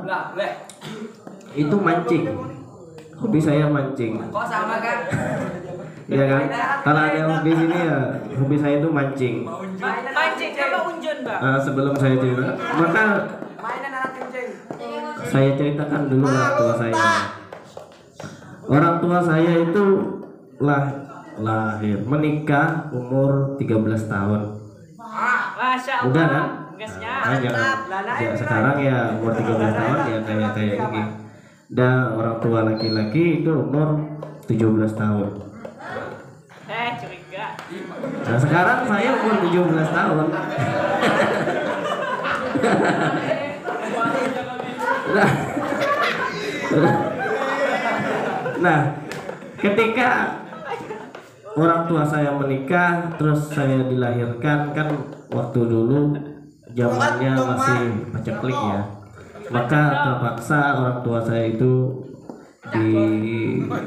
itu mancing. Hobi saya mancing. Kok sama kan? Iya kan? Kalau ada hobi sini ya, hobi saya itu mancing. Mancing sama unjun, Bang. Sebelum saya cerita, maka Mainan anak kencing. saya ceritakan dulu orang tua saya. Orang tua saya itu lahir menikah umur 13 tahun. Masya Allah. Udah kan? Gasnya. Jangan sekarang ya umur 13 tahun ya kayak ini. Dan orang tua laki-laki itu umur 17 tahun. Curiga. Nah sekarang saya umur 17 tahun. Nah, ketika orang tua saya menikah, terus saya dilahirkan kan waktu dulu zamannya masih paceklik ya. Maka terpaksa orang tua saya itu dikasih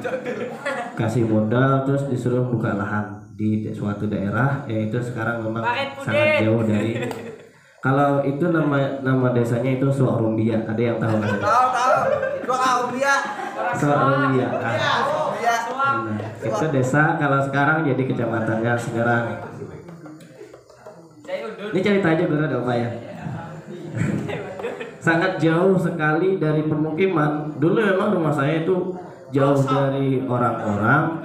modal terus disuruh buka lahan di suatu daerah, yaitu sekarang memang sangat jauh dari. Kalau itu nama desanya itu Suarumbia. Ada yang tahu nggak? Tahu. Suarumbia. Suarumbia. Iya. Nah, Itu desa, kalau sekarang jadi kecamatannya Semarang. Ini cerita aja bener ada Pak ya. Sangat jauh sekali dari permukiman. Dulu memang rumah saya itu jauh dari orang-orang,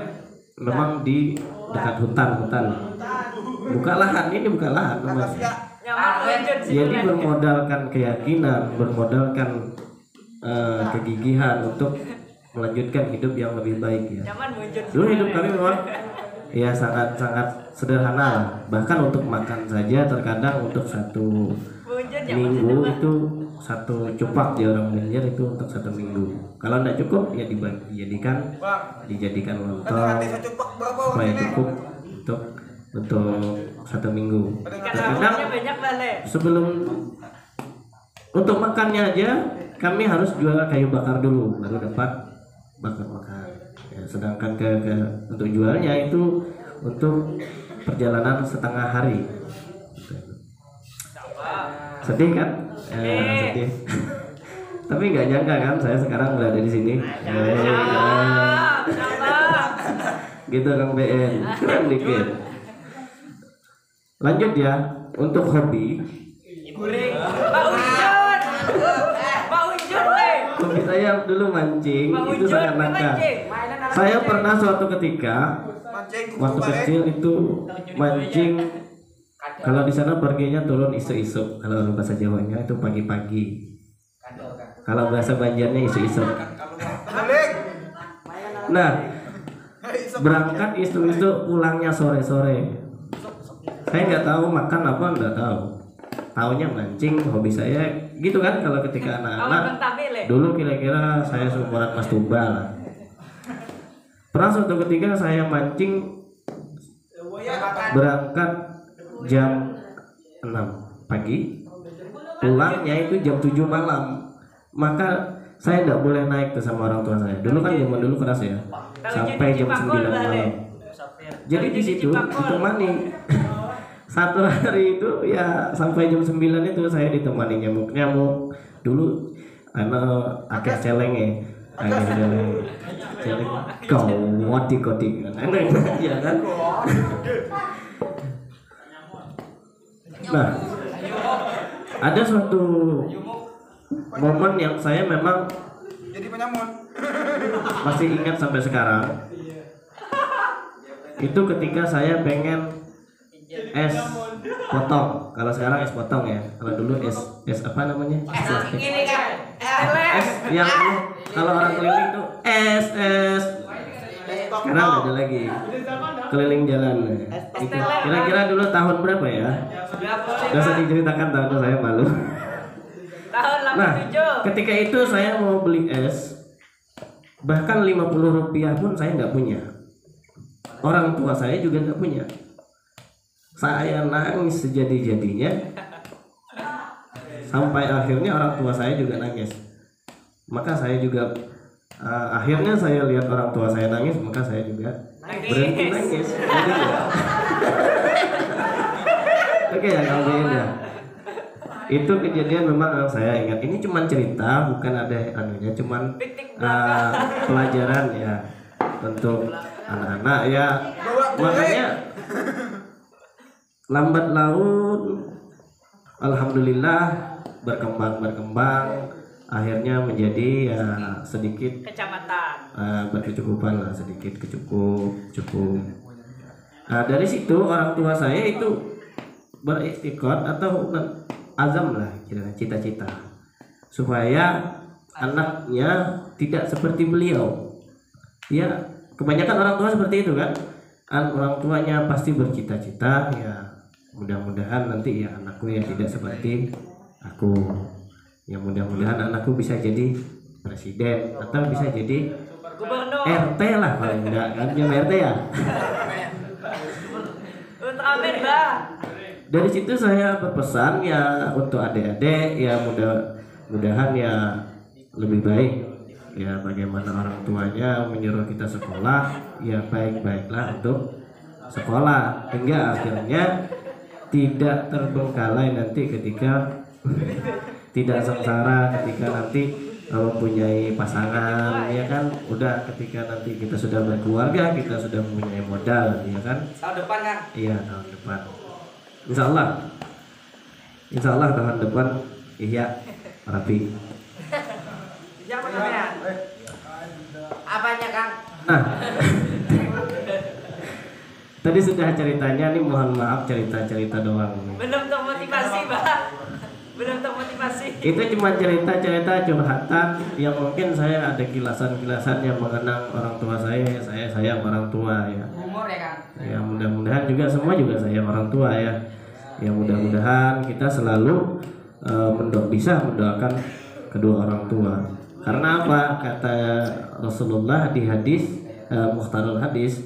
memang di dekat hutan. Buka lahan, ini buka lahan namanya. Jadi bermodalkan keyakinan, bermodalkan kegigihan untuk melanjutkan hidup yang lebih baik ya. Dulu hidup kami memang ya sangat sederhana lah. Bahkan untuk makan saja terkadang untuk satu minggu itu satu cupak di orang Banjar itu untuk satu minggu. Kalau tidak cukup ya dijadikan lontong supaya cukup untuk satu minggu. Terkadang sebelum untuk makannya aja kami harus jual kayu bakar dulu baru dapat bakar. Ya, sedangkan untuk jualnya itu untuk perjalanan setengah hari. Sedih kan? Sedih. Tapi nggak nyangka kan saya sekarang berada di sini. Gitu Kang BN, keren dikit. Lanjut ya, untuk hobi. Hobi saya dulu mancing, itu sangat langka. Saya pernah suatu ketika waktu kecil itu mancing. Kalau di sana perginya turun isu-isu. Kalau bahasa Jawanya itu pagi-pagi. Kalau bahasa Banjarnya isu-isu. Nah, berangkat isu-isu, pulangnya sore-sore. Saya nggak tahu makan apa, nggak tahu. Taunya mancing, hobi saya gitu kan. Kalau ketika anak-anak dulu kira-kira saya seumuran Mas Tuba lah. Pernah suatu ketika saya mancing, berangkat jam 6 pagi, pulangnya itu jam 7 malam. Maka saya tidak boleh naik tuh sama orang tua saya. Dulu kan zaman dulu keras ya, sampai jam 9 malam. Jadi di situ ditemani. Satu hari itu ya sampai jam 9 itu saya ditemani nyamuk. Dulu anak akeh celeng ya. Celeng kau wati-wati kan. Ya kan? Nah, ada suatu momen yang saya memang jadi penyamun. masih ingat sampai sekarang. Itu ketika saya pengen es potong. Kalau sekarang es potong ya. Kalau dulu es apa namanya? Es plastik. Es yang kalau orang keliling tuh es. Sekarang nggak ada lagi. Keliling jalan. Itu kira-kira dulu tahun berapa ya? Gak usah diceritakan tahun, saya malu. Nah, ketika itu saya mau beli es, bahkan 50 rupiah pun saya nggak punya. Orang tua saya juga nggak punya. Saya nangis sejadi-jadinya, sampai akhirnya orang tua saya juga nangis. Maka saya juga akhirnya saya lihat orang tua saya nangis, maka saya juga berhenti nangis. Jadi ya. Oke ya, kalian ya. Itu kejadian memang saya ingat. Ini cuman cerita, bukan ada anunya, cuman pelajaran ya untuk anak-anak ya. Makanya lambat laun alhamdulillah berkembang akhirnya menjadi ya sedikit kecamatan berkecukupan lah, sedikit cukup. Nah, dari situ orang tua saya itu beritikad atau azam lah, cita-cita supaya anaknya tidak seperti beliau. Ya, kebanyakan orang tua seperti itu kan. Orang tuanya pasti bercita-cita ya, mudah-mudahan nanti ya anakku ya tidak seperti aku. Ya mudah-mudahan anakku bisa jadi presiden atau bisa jadi gubernur, RT lah paling enggak kan, yang RT ya. Dari situ saya berpesan ya untuk adik-adik ya mudah-mudahan ya lebih baik ya, bagaimana orang tuanya menyuruh kita sekolah ya baik-baiklah untuk sekolah hingga akhirnya tidak terbengkalai nanti ketika tidak sengsara ketika nanti mempunyai pasangan, ya kan? Udah ketika nanti kita sudah berkeluarga, kita sudah mempunyai modal, ya kan? Tahun depan kan? Iya, tahun depan. Insya Allah tahun depan iya rapi. Siapa namanya? Apanya Kang? Nah, tadi sudah ceritanya nih, mohon maaf cerita-cerita doang. Belum termotivasi, Pak. Belum termotivasi. Itu cuma cerita-cerita curhatan yang mungkin saya ada kilasan-kilasan yang mengenang orang tua saya sayang orang tua ya. Humor ya Kang? Ya mudah-mudahan juga semua juga sayang orang tua ya. Ya mudah-mudahan kita selalu bisa mendoakan kedua orang tua. Karena apa? Kata Rasulullah di hadis Mukhtarul Hadis,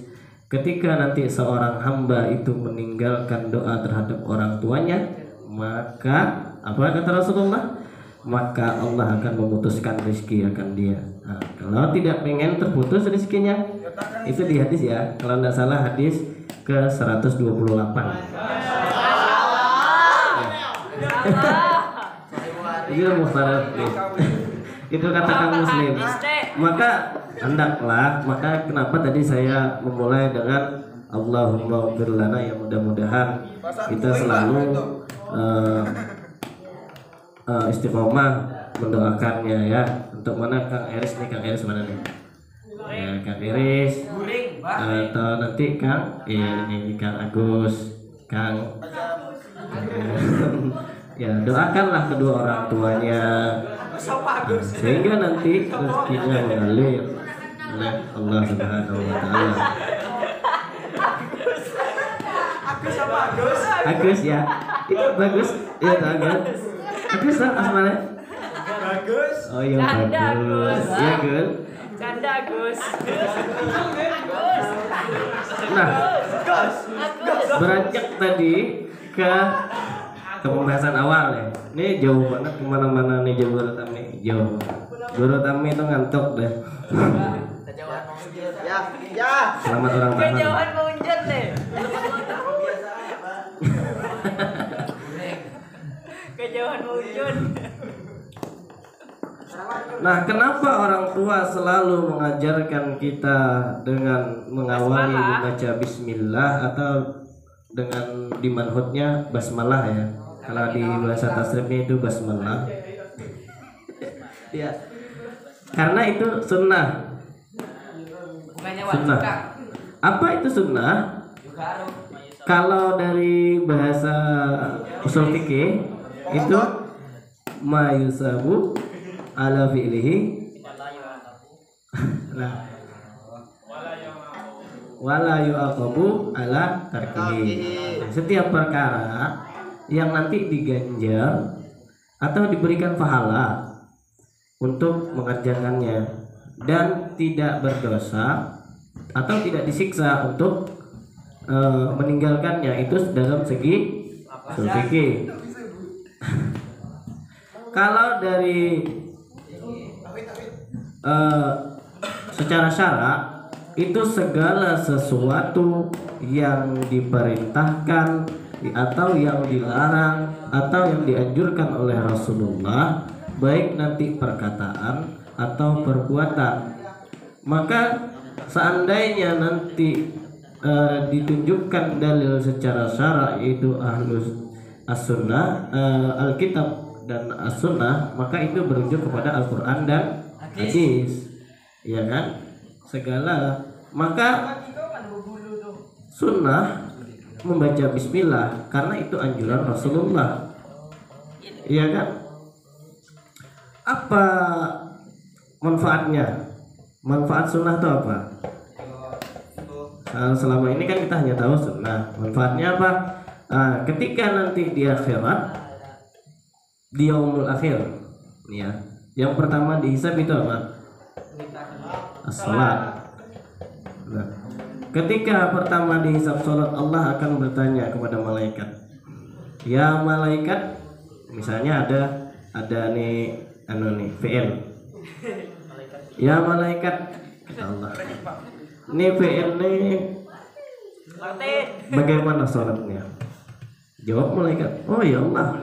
ketika nanti seorang hamba itu meninggalkan doa terhadap orang tuanya, maka apa kata Rasulullah? Maka Allah akan memutuskan rezeki akan dia. Nah, kalau tidak pengen terputus rezekinya, itu di hadis ya. Kalau tidak salah hadis ke 128. Itu Mukhtarul Hadis. Itu kata Kang Muslim. Maka hendaklah, maka kenapa tadi saya memulai dengan Allahumma ighfir lana, ya mudah-mudahan kita selalu istiqomah mendoakannya ya. Untuk mana Kang Eris nih? Kang Eris mana nih? Ya, Kang Eris. Atau nanti Kang ini Kang Agus, Kang. Ya, doakanlah kedua orang tuanya sehingga nanti rezekinya mengalir oleh Allah Subhanahu wa taala. Agus ya. Itu bagus. Ya, bagus. Agus asmanya? Bagus. Oh iya, bagus. Iya, Gun. Canda Gus. Nah, beranjak tadi ke pembahasan awal ya. Ini jauh banget kemana-mana nih Guru Tami. Jauh. Guru Tami itu ngantuk deh. Ya. Selamat ulang tahun. Kejauhan mengunjat deh. Kejauhan mengunjat. Nah, kenapa orang tua selalu mengajarkan kita dengan mengawali membaca bismillah atau dengan di manhutnya basmalah ya? Kalau di bahasa tasrifnya itu basmalah. Ya. Karena itu sunnah. Bukannya wajib Sunnah. Kang. Apa itu sunnah? Kalau dari bahasa usul fikih itu ma yusabu ala fi'lihi nah wala yu'aqabu ala tarkihi. Setiap perkara yang nanti diganjar atau diberikan pahala untuk mengerjakannya dan tidak berdosa atau tidak disiksa untuk meninggalkannya, itu dalam segi usul fikih. Kalau dari secara syara itu segala sesuatu yang diperintahkan atau yang dilarang atau yang dianjurkan oleh Rasulullah, baik nanti perkataan atau perbuatan, maka seandainya nanti ditunjukkan dalil secara syara yaitu ahlus as-sunnah, Alkitab dan as-sunnah, maka itu merujuk kepada Al-Quran dan hadis, ya kan? Segala, maka sunnah membaca bismillah karena itu anjuran Rasulullah, ya kan? Apa manfaatnya? Manfaat sunnah itu apa? Selama ini kan kita hanya tahu sunnah. Manfaatnya apa? Ketika nanti di akhirat, di yaumul akhir, ya, yang pertama dihisab itu apa? As-salat. Nah, ketika pertama dihisab salat, Allah akan bertanya kepada malaikat, ya malaikat, misalnya ada nih VN, ya malaikat, kata Allah, ini VN nih bagaimana salatnya? Jawab malaikat, oh ya Allah,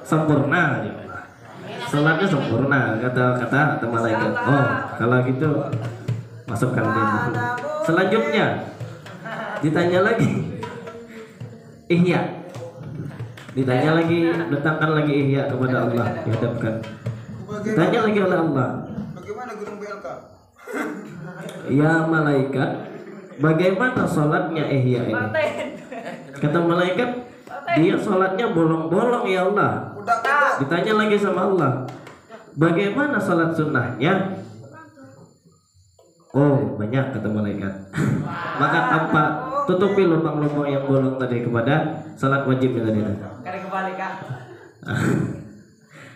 sempurna ya Allah. sholatnya sempurna kata malaikat. Oh, kalau gitu masukkan dia dulu. Selanjutnya ditanya lagi ihya, ditanya lagi, datangkan lagi ihya kepada Allah, dihadapkan. Ditanya lagi oleh Allah, Bagaimana gunung BLK? ya malaikat, bagaimana sholatnya ihya ini? Kata malaikat, dia sholatnya bolong-bolong ya Allah. Ditanya lagi sama Allah, bagaimana sholat sunnahnya? Oh banyak, kata malaikat. Maka tanpa tutupi lubang-lubang yang bolong tadi kepada sholat wajibnya tadi. Kali kembali kak.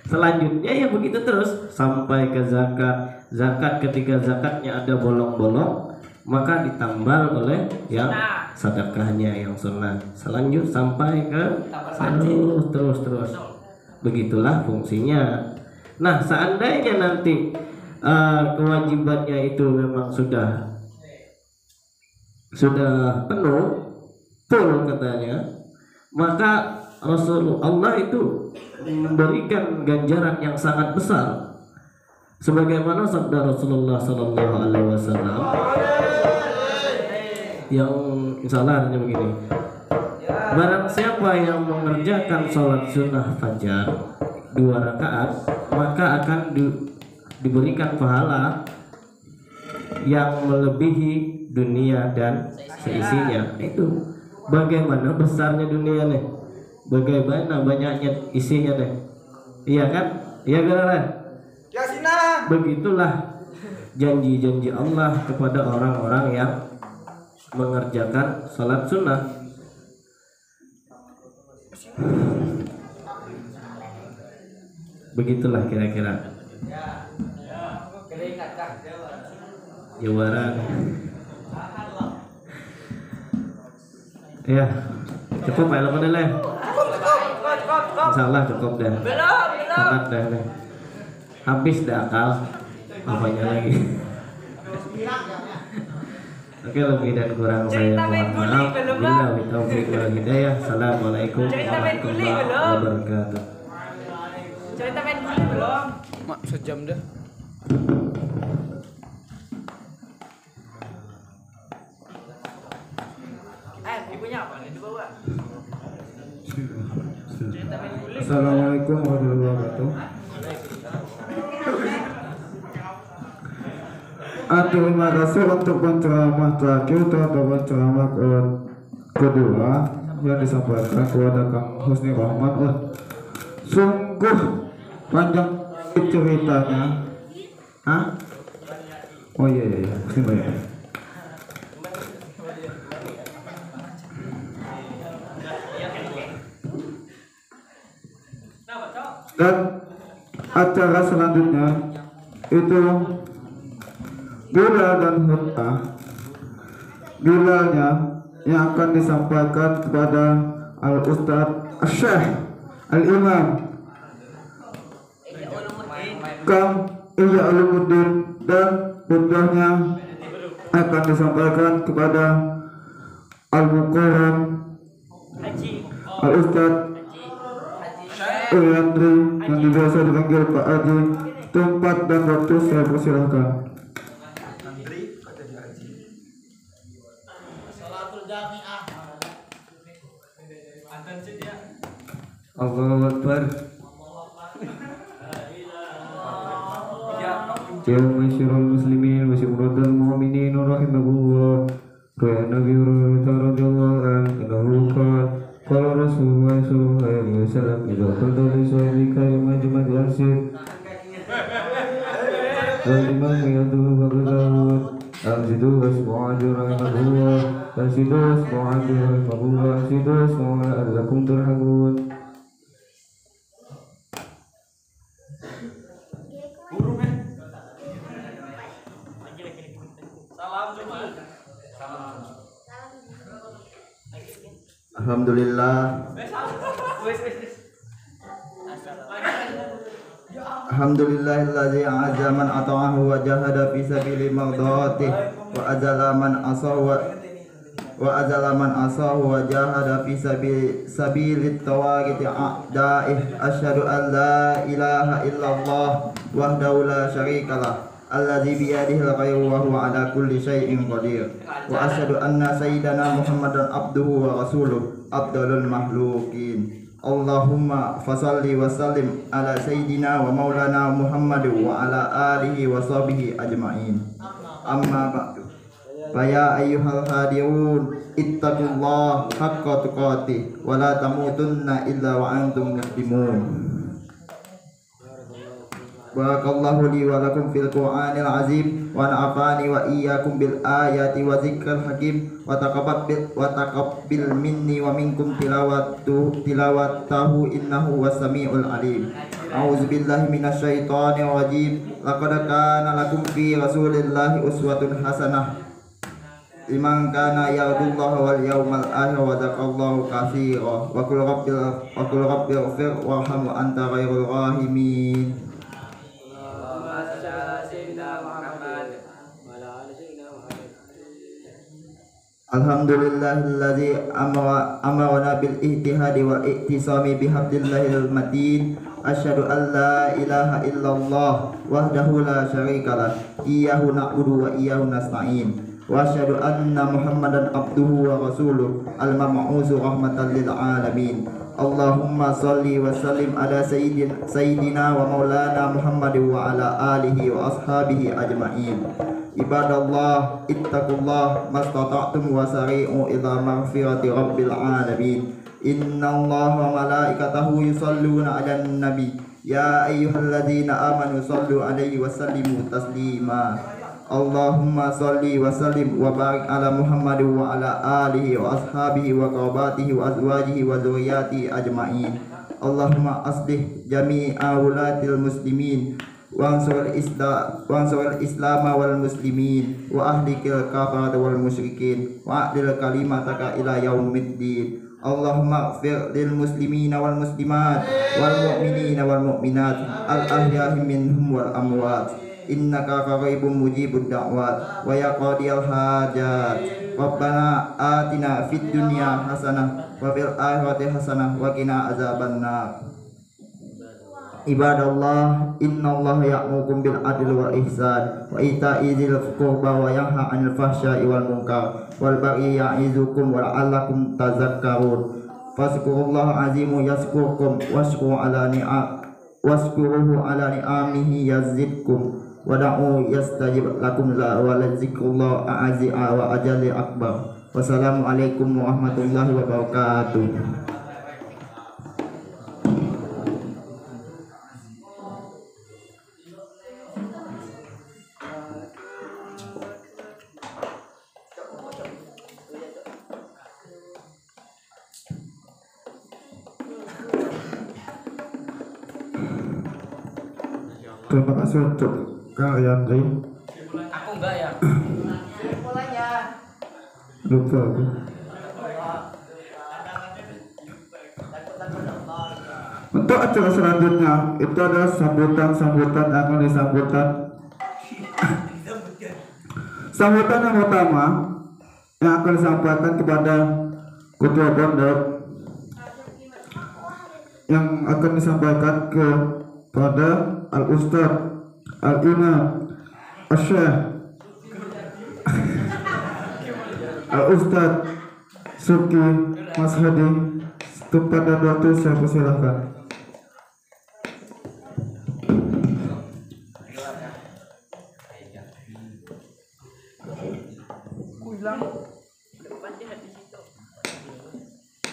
Selanjutnya ya begitu terus sampai ke zakat. Zakat, ketika zakatnya ada bolong-bolong, maka ditambal oleh yang sedekahnya yang sunnah. Selanjut sampai ke terus. Begitulah fungsinya. Nah, seandainya nanti kewajibannya itu memang sudah penuh, full katanya, maka Rasulullah itu memberikan ganjaran yang sangat besar, sebagaimana sabda Rasulullah Sallallahu Alaihi Wasallam yang insyaallah hanya begini: barang siapa yang mengerjakan sholat sunnah fajar 2 rakaat, maka akan diberikan pahala yang melebihi dunia dan seisinya. Itu bagaimana besarnya dunia nih, bagaimana banyaknya isinya nih, iya kan? Iya kan? Ya Sina. Begitulah janji-janji Allah kepada orang-orang yang mengerjakan salat sunnah. Begitulah kira-kira. Jawaran. Ya, cukup ya lo deh. Insyaallah cukup dah. Belum. Dah nih. Habis dah akal. Apanya lagi? Oke, lebih dan kurang saya mohon maaf. Billahi taufiq wal hidayah. Assalamualaikum warahmatullahi wabarakatuh. Cerita main guli belum? Mak sejam dah. Ibunya apa nih dibawa? Assalamualaikum warahmatullahi wabarakatuh. Terima kasih untuk penceramah terakhir atau penceramah kedua yang disampaikan kepada Kang Husni Rahman. Sungguh panjang ceritanya. Hah? Oh iya. Dan acara selanjutnya itu Bilal dan Hutbah. Bilalnya yang akan disampaikan kepada Al-Ustadz Syekh Al-Imam Kang Ihya Ulumuddin, dan hutbahnya akan disampaikan kepada Al-Muqarram Al-Ustadz Yandri yang biasa dipanggil Pak Haji. Tempat dan waktu saya persilahkan. Allahu Akbar. Ya masyarul muslimin wa syuhadatul mu'minin rahimahullah. Qala Nabi radhiyallahu anhu qala Rasulullah sallallahu alaihi wasallam idza qultu li sahibika majma'al yarsid wal imam yadu baghdad anzidu wasbu'adu rahimahullah anzidu wasbu'adu rahimahullah anzidu wasbu'adu lakum turhamun. Alhamdulillah. Alhamdulillahilladzi a'azza man ata'ahu wa jahada fi sabili mardhatih wa azala man asawa wa azala man asahu wa jahada fi sabilit tawagiti a'daih. Asyhadu an la ilaha illallah wahdahu la syarikalah alladzi biyadihil khairu wa huwa ala kulli syai'in qadir. Wa asyhadu anna sayyidana Muhammadan abduhu wa rasuluh afdalul makhluqin. Allahumma fasalli wa sallim ala sayyidina wa maulana Muhammad wa ala alihi wa sahbihi ajma'in. Amma ba'du. Faya ayyuhal hadirun ittaqullah haqqa tuqatih wa la tamutunna illa wa antum muslimun. Barakallahu li wa lakum fil Qur'anil azim wa na'afani wa iyyakum bil ayati wa dzikril hakim wa taqabbil minni wa minkum tilawatahu innahu was-sami'ul alim. A'udzu billahi minasyaitonir rajim. Laqad kana lakum fi rasulillahi uswatun hasanah liman kana yarjullaha wal yawmal akhir wa dzakarallaha katsiran. Wa qul rabbil ighfir warham wa anta khairul rahimin. Alhamdulillahilladzi amarna bil ihtihadi wal ihtisami bihablillahil matin. Asyhadu an la ilaha illallah wahdahu la syarikalah iyyahu na'budu wa iyyahu nasta'in. Wa asyhadu anna Muhammadan abduhu wa rasuluh al-mab'utsu rahmatan lil alamin. Allahumma shalli wa sallim ala sayyidina wa maulana Muhammad wa ala alihi wa ashabihi ajma'in. Ibadallah ittaqullah mastata'tum wa sari'u ila maghfirati rabbil alamin. Innallaha wa malaikatahu yusalluna 'alan nabi ya ayyuhalladzina amanu shallu 'alaihi wa sallimu taslima. Allahumma shalli wa sallim wa barik ala Muhammad wa ala alihi wa ashabihi wa qarabatihi wa azwajihi wa dzurriyyatihi ajma'in. Allahumma aslih jami'a wulatil muslimin wansur islam wal muslimin wa ahlikil kafarata wal musyrikin wa adil kalimataka ila yaumiddin. Allahumma ighfir lil muslimina wal muslimat wal mu'minina wal mu'minat al ahya'i minhum wal amwat. Innaka qaribun mujibud da'wat wa ya qadiyal hajat. Rabbana atina fid dunya hasanah wa fil akhirati hasanah wa qina azabannar. Ibadallah innallaha ya'murukum bil adli wal ihsan wa ita'i dzil qurba wa yanha 'anil fahsya'i wal munkar wal baghi ya'izukum wa la'allakum tadhakkarun. Fazkurullaha azimu yazkurkum washkuru ala ni'amihi yazidkum wa da'u yastajib lakum la wa la zikrullah a'zi'a wa ajali akbar. Wassalamualaikum warahmatullahi wabarakatuh. Terima kasih untuk Kak Yandri. Aku enggak ya. Lupa aku. Untuk acara selanjutnya itu adalah sambutan akan disambutkan. Sambutan yang pertama yang akan disampaikan kepada Ketua Pondok yang akan disampaikan kepada Al-Ustaz Al-Imam Al-Syekh Al-Ustaz Suki Mas Hadi. Kepada Dr. saya persilahkan.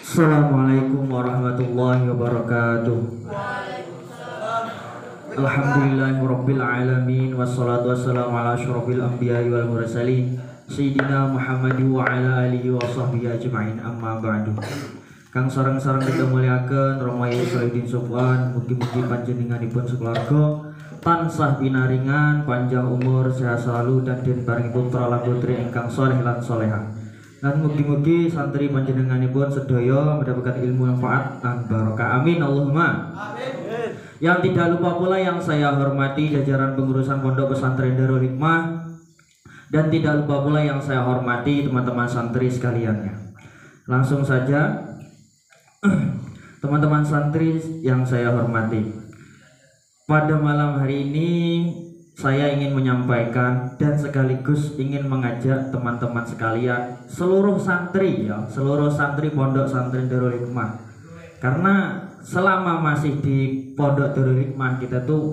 Assalamualaikum warahmatullahi wabarakatuh. Alhamdulillahirabbil alamin wassalatu wassalamu ala asyrofil anbiya'i wal mursalin sayyidina Muhammad wa ala alihi wa sahbihi ajma'in. Amma ba'du. Kang sareng-sareng kita muliakeun Romawi Sayyidin Sofwan, mugi-mugi panjenenganipun sekeluarga tansah pinaringan panjang umur, sehat selalu dan den paringi putra lan putri ingkang saleh lan salehah. Dan mugi-mugi santri panjenenganipun sedaya mendapatkan ilmu yang manfaat dan barokah. Amin Allahumma. Amin. Yang tidak lupa pula yang saya hormati jajaran pengurusan Pondok Pesantren Darul Hikmah Dan tidak lupa pula yang saya hormati teman-teman santri sekalian ya. Langsung saja teman-teman santri yang saya hormati, pada malam hari ini saya ingin menyampaikan dan sekaligus ingin mengajak teman-teman sekalian, seluruh santri ya, seluruh santri Pondok Pesantren Darul Hikmah. Karena selama masih di Pondok Darul Hikmah kita tuh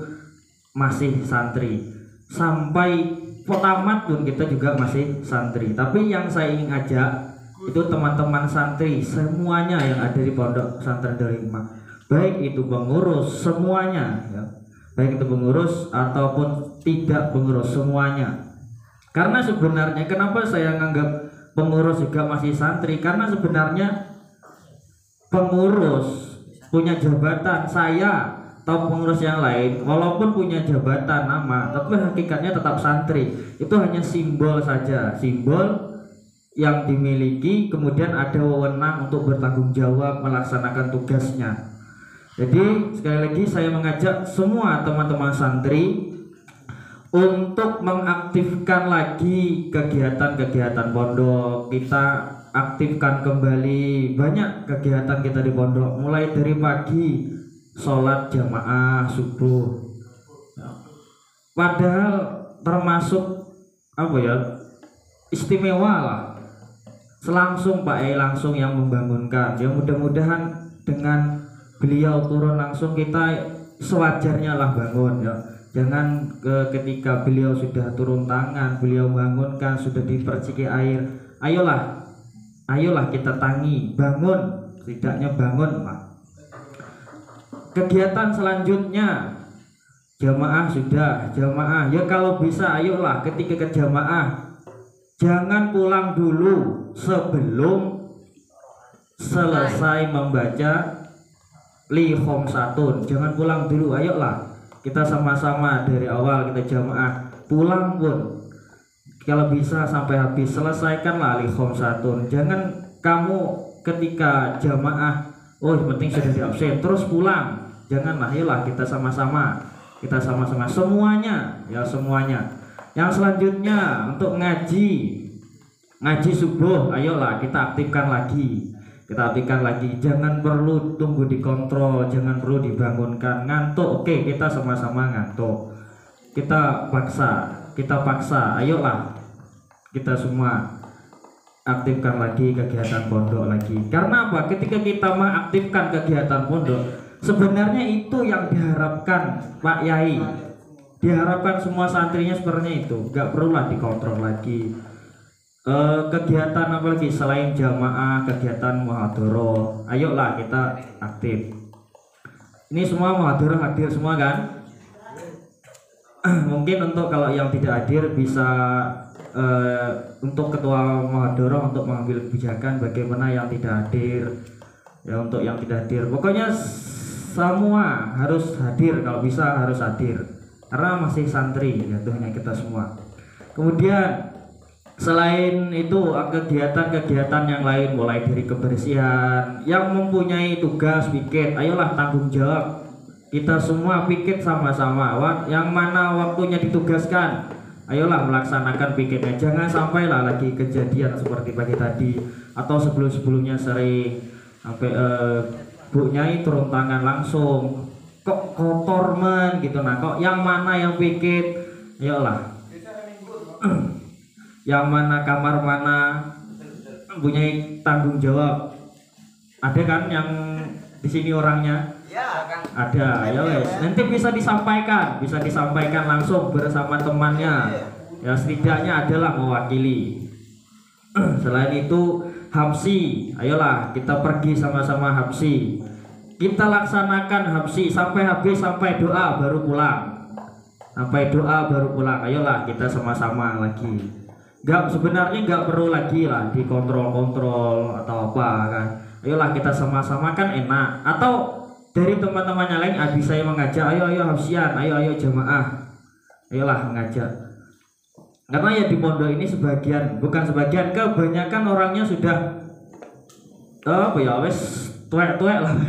masih santri, sampai tamat pun kita juga masih santri. Tapi yang saya ingin ajak itu teman-teman santri semuanya yang ada di Pondok Pesantren Darul Hikmah, baik itu pengurus semuanya ya, baik itu pengurus ataupun tidak pengurus semuanya. Karena sebenarnya kenapa saya menganggap pengurus juga masih santri, karena sebenarnya pengurus punya jabatan, saya atau pengurus yang lain walaupun punya jabatan nama, tapi hakikatnya tetap santri. Itu hanya simbol saja, simbol yang dimiliki, kemudian ada wewenang untuk bertanggung jawab melaksanakan tugasnya. Jadi sekali lagi saya mengajak semua teman-teman santri untuk mengaktifkan lagi kegiatan-kegiatan pondok. Kita aktifkan kembali banyak kegiatan kita di pondok, mulai dari pagi sholat jamaah subuh, padahal termasuk apa ya, istimewa lah, selangsung Pak E langsung yang membangunkan ya. Mudah-mudahan dengan beliau turun langsung kita sewajarnya lah bangun ya. Jangan ketika beliau sudah turun tangan, beliau bangunkan, sudah diperciki air, ayolah kita tangi, bangun, setidaknya bangun Pak. Kegiatan selanjutnya jamaah, sudah jamaah ya, kalau bisa ayolah ketika ke jamaah jangan pulang dulu sebelum selesai membaca li khomsatun, jangan pulang dulu, ayolah kita sama-sama dari awal kita jamaah, pulang pun kalau bisa sampai habis, selesaikanlah li khomsatun. Jangan kamu ketika jamaah oh yang penting sudah di absen terus pulang, janganlah, ayolah kita sama-sama semuanya ya, semuanya. Yang selanjutnya untuk ngaji subuh, ayolah kita aktifkan lagi, jangan perlu tunggu dikontrol, jangan perlu dibangunkan. Ngantuk oke, kita sama-sama ngantuk, kita paksa, ayolah kita semua aktifkan lagi kegiatan pondok lagi. Karena apa? Ketika kita mengaktifkan kegiatan pondok, sebenarnya itu yang diharapkan Pak Yai, diharapkan semua santrinya sebenarnya itu, nggak perlulah dikontrol lagi. Kegiatan apalagi selain jamaah, kegiatan muhadharah, ayolah kita aktif. Ini semua muhadharah hadir semua kan? Mungkin untuk kalau yang tidak hadir bisa untuk ketua muhadharah untuk mengambil kebijakan bagaimana yang tidak hadir ya. Untuk yang tidak hadir pokoknya semua harus hadir, kalau bisa harus hadir karena masih santri ya, hanya kita semua. Kemudian selain itu kegiatan-kegiatan yang lain, mulai dari kebersihan, yang mempunyai tugas piket, ayolah tanggung jawab, kita semua piket sama-sama. Yang mana waktunya ditugaskan, ayolah melaksanakan piketnya. Jangan sampailah lagi kejadian seperti pagi tadi atau sebelum-sebelumnya sering sampai Bu Nyai turun tangan langsung, kok kotor men gitu. Nah kok yang mana yang piket, ayolah yang mana kamar mana mempunyai tanggung jawab. Ada kan yang di sini orangnya? Ya, kan. Ada, ya wes. Nanti bisa disampaikan langsung bersama temannya. Ya setidaknya adalah mewakili. Selain itu habsi, ayolah kita pergi sama-sama habsi. Kita laksanakan habsi sampai habis, sampai doa baru pulang. Ayolah kita sama-sama lagi. Sebenarnya nggak perlu lagi lah dikontrol-kontrol atau apa kan. Ayolah kita sama-sama kan enak. Atau dari teman-teman yang lain bisa saya mengajak, ayo habsian, ayo jamaah, ayolah mengajak. Karena ya di pondok ini kebanyakan orangnya sudah wes tuwek lah,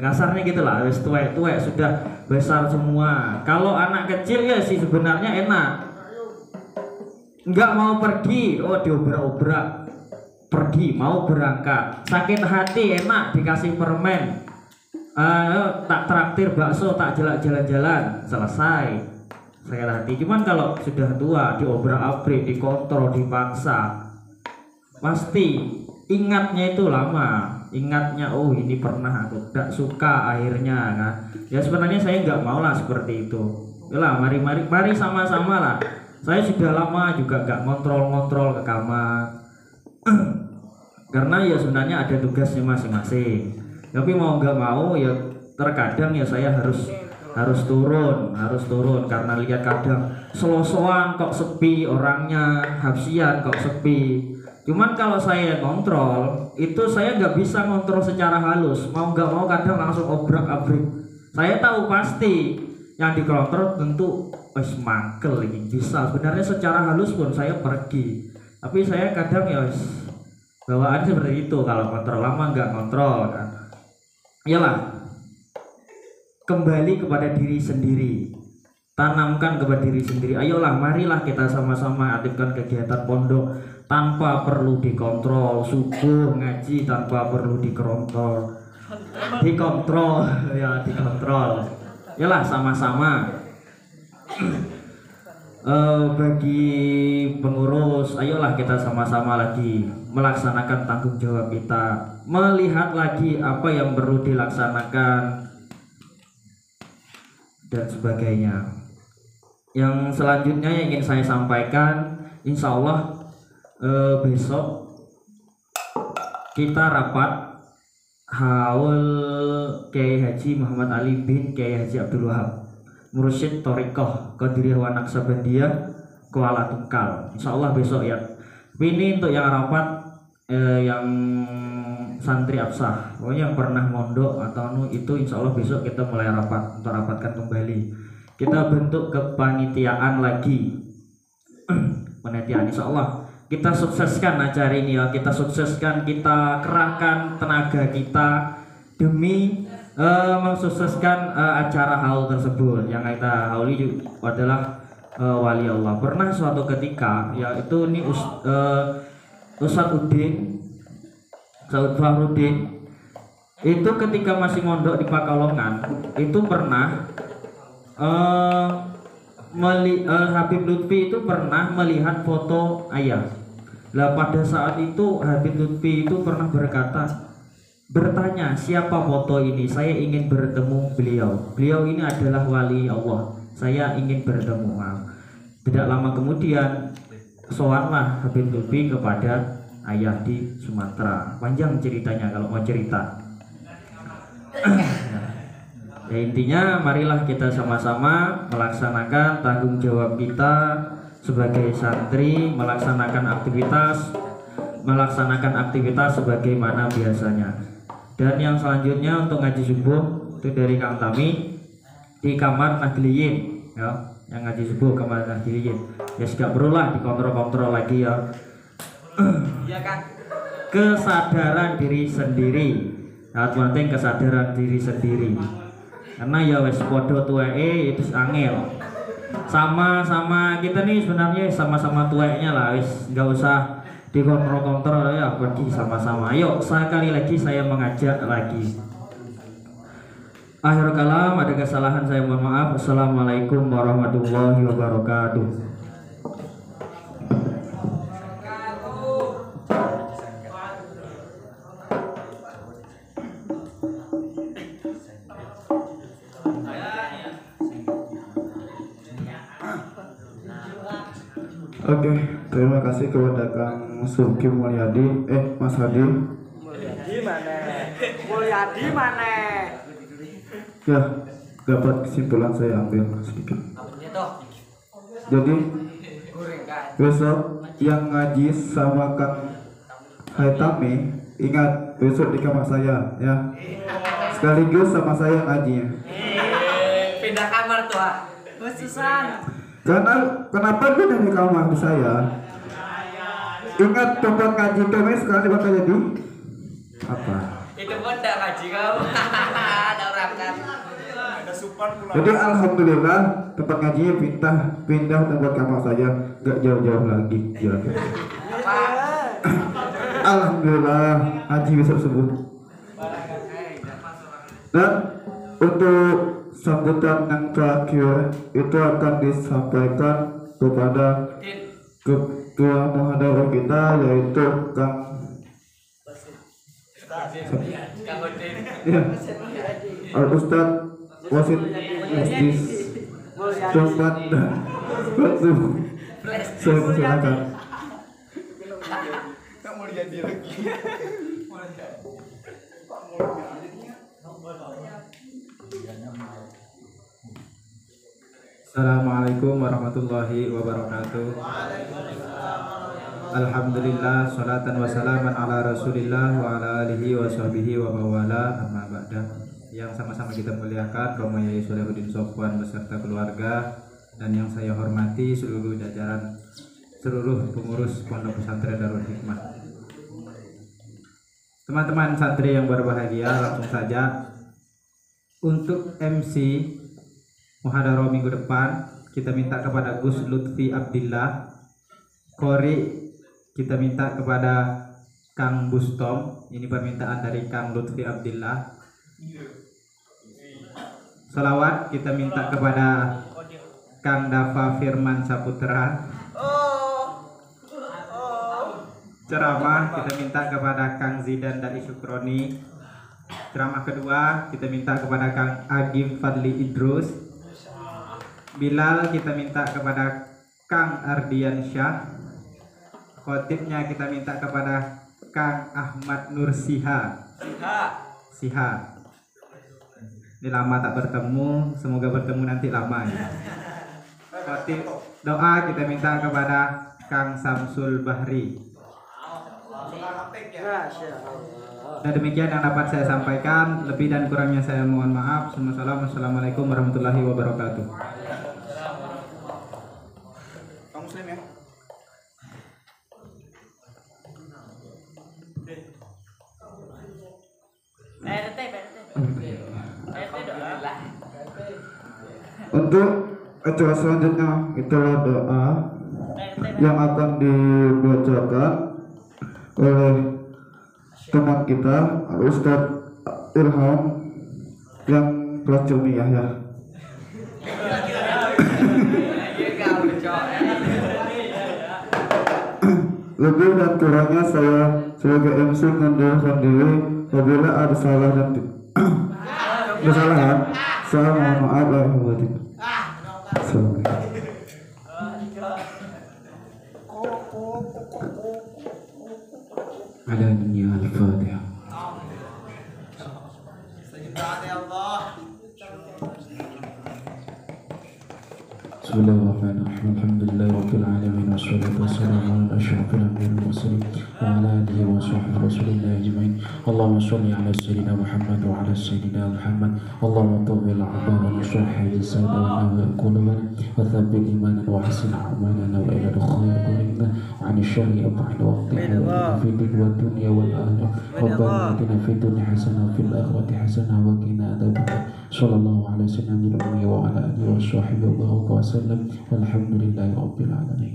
kasarnya gitu lah, wes tuwek sudah besar semua. Kalau anak kecil ya sih sebenarnya enak. nggak mau pergi, oh diobrak-obrak, pergi mau berangkat, sakit hati enak dikasih permen, tak traktir bakso, tak jalan-jalan, selesai sakit hati. Cuman kalau sudah tua diobrak-abrik, dikontrol, dipaksa, pasti ingatnya itu lama, ingatnya oh ini pernah aku tidak suka akhirnya kan. Ya sebenarnya saya nggak mau lah seperti itu. Yalah, mari sama-sama lah. Saya sudah lama juga nggak ngontrol ke kamar karena ya sebenarnya ada tugasnya masing-masing. Tapi mau nggak mau ya terkadang ya saya harus turun karena lihat kadang selosoan kok sepi orangnya, habsian kok sepi. Cuman kalau saya kontrol itu saya nggak bisa ngontrol secara halus, mau nggak mau kadang langsung obrak-abrik. Saya tahu pasti yang dikontrol tentu mangkel ini bisa. Sebenarnya secara halus pun saya pergi, tapi saya kadang ya bawaan seperti itu. Kalau kontrol lama nggak kontrol kan, iyalah kembali kepada diri sendiri, tanamkan kepada diri sendiri. Ayolah, marilah kita sama-sama aktifkan kegiatan pondok tanpa perlu dikontrol, subuh ngaji tanpa perlu dikontrol, ya dikontrol. Yalah sama-sama. Bagi pengurus, ayolah kita sama-sama lagi melaksanakan tanggung jawab kita, melihat lagi apa yang perlu dilaksanakan dan sebagainya. Yang selanjutnya yang ingin saya sampaikan, insya Allah besok kita rapat haul Kiai Haji Muhammad Ali bin Kiai Haji Abdul Wahab, Mursyid Thariqah Qadiriyah wa Naqsabandiyah Kuala Tungkal. Insya Allah besok ya. Ini untuk yang rapat yang santri absah, pokoknya yang pernah mondok atau itu insya Allah besok kita mulai rapat untuk rapatkan kembali. Kita bentuk kepanitiaan lagi. Penelitian insya Allah kita sukseskan acara ini ya, kita sukseskan, kita kerahkan tenaga kita demi mensukseskan acara haul tersebut. Yang kita hauli adalah wali Allah. Pernah suatu ketika yaitu ini Ustadz Udin Saud Fahrudin itu ketika masih mondok di Pakalongan itu pernah Habib Lutfi itu pernah melihat foto ayah. Lah pada saat itu Habib Lutfi itu pernah bertanya siapa foto ini, saya ingin bertemu beliau ini adalah wali Allah, saya ingin bertemu. Tidak lama kemudian sowanlah Habib Lutfi kepada ayah di Sumatera. Panjang ceritanya kalau mau cerita. Ya intinya marilah kita sama-sama melaksanakan tanggung jawab kita sebagai santri, melaksanakan aktivitas sebagaimana biasanya. Dan yang selanjutnya untuk ngaji subuh itu dari Kang Tami di kamar Nahdliyin ya, yang ngaji subuh kamar Nahdliyin. Ya gak perlu lah dikontrol lagi ya. Iya kan? Kesadaran diri sendiri. Sangat penting kesadaran diri sendiri. Karena ya wes podo tuweke itu angel. Sama-sama kita nih sebenarnya sama-sama tuweknya lah, wes nggak usah dikontrol ya, pergi sama-sama. Ayo sekali lagi saya mengajak lagi. Akhir kalam, ada kesalahan saya mohon maaf. Assalamualaikum warahmatullahi wabarakatuh. Oke, terima kasih kepada Kang Suki Mulyadi, Mas Hadi. Mulyadi mana? Ya, dapat kesimpulan saya ambil sedikit. Jadi besok yang ngaji sama Kang Haitami, ingat besok di kamar saya ya. Sekaligus sama saya ngajinya. Pindah kamar tuh, khususan. Kenapa gue dari kamar di saya? Ingat tempat ngaji kami sekarang bakal jadi apa? Itu pun tidak ngaji kamu. Ada orang kan. Jadi alhamdulillah tempat ngajinya pindah tempat kamar saja, gak jauh-jauh lagi jaraknya. Alhamdulillah haji bisa sembuh. Dan untuk sambutan yang terakhir itu akan disampaikan kepada ketua muhadarah kita, yaitu Kang ya, Al Ustad Wasid Musdis Tempat Batu. Saya persilakan. Nggak mau jadi lagi. Assalamualaikum warahmatullahi wabarakatuh. Alhamdulillah, salatan wa salaman ala rasulillah wa ala alihi wa sahbihi wa mawala, amma ba'da. Yang sama-sama kita muliakan Romo Yai Solihuddin Sofwan beserta keluarga, dan yang saya hormati seluruh jajaran, seluruh pengurus Pondok Pesantren Darul Hikmah. Teman-teman santri yang berbahagia, langsung saja untuk MC Muhadarah minggu depan kita minta kepada Gus Lutfi Abdillah. Kori kita minta kepada Kang Bustom. Ini permintaan dari Kang Lutfi Abdillah. Salawat kita minta kepada Kang Dava Firman Saputra. Ceramah kita minta kepada Kang Zidan Dai Syukroni. Ceramah kedua kita minta kepada Kang Agim Fadli Idrus. Bilal kita minta kepada Kang Ardian Syah. Khotibnya kita minta kepada Kang Ahmad Nur Siha. Ini lama tak bertemu, semoga bertemu nanti lama ya. Khotib doa kita minta kepada Kang Samsul Bahri. Dan demikian yang dapat saya sampaikan, lebih dan kurangnya saya mohon maaf. Assalamualaikum warahmatullahi wabarakatuh. Kamu Muslim ya? Untuk acara selanjutnya itulah doa yang akan dibacakan oleh teman kita Ustadz Ilham yang kelas ilmiah ya. Lebih dan kurangnya saya sebagai MC mengundurkan diri. Apabila ada salah dan kesalahan, saya mohon maaf lahir batin. Assalamualaikum. Ada dunia al-Fatihah. Bismillahirrahmanirrahim. Alhamdulillahi rabbil alamin wassalatu wassalamu ala asyrafil anbiya'i wal mursalin wa ala alihi wa sahbihi rasulillahi ajma'in. Allahumma shalli ala sayyidina Muhammad wa ala sayyidina Muhammad. Allahumma tawwil a'dana wa sahih lisadana wa qulubana wa thabbit imanana wa hasin a'malana wa ila dukhul qulubina wa 'an syarri ab'id wa qina fi din wa dunya wal akhirah. Rabbana atina fid dunya hasanah wa fil akhirati hasanah wa qina adzabannar. Sallallahu ala sayyidina Muhammad wa ala alihi wa sahbihi wa sallam. Walhamdulillahi rabbil alamin.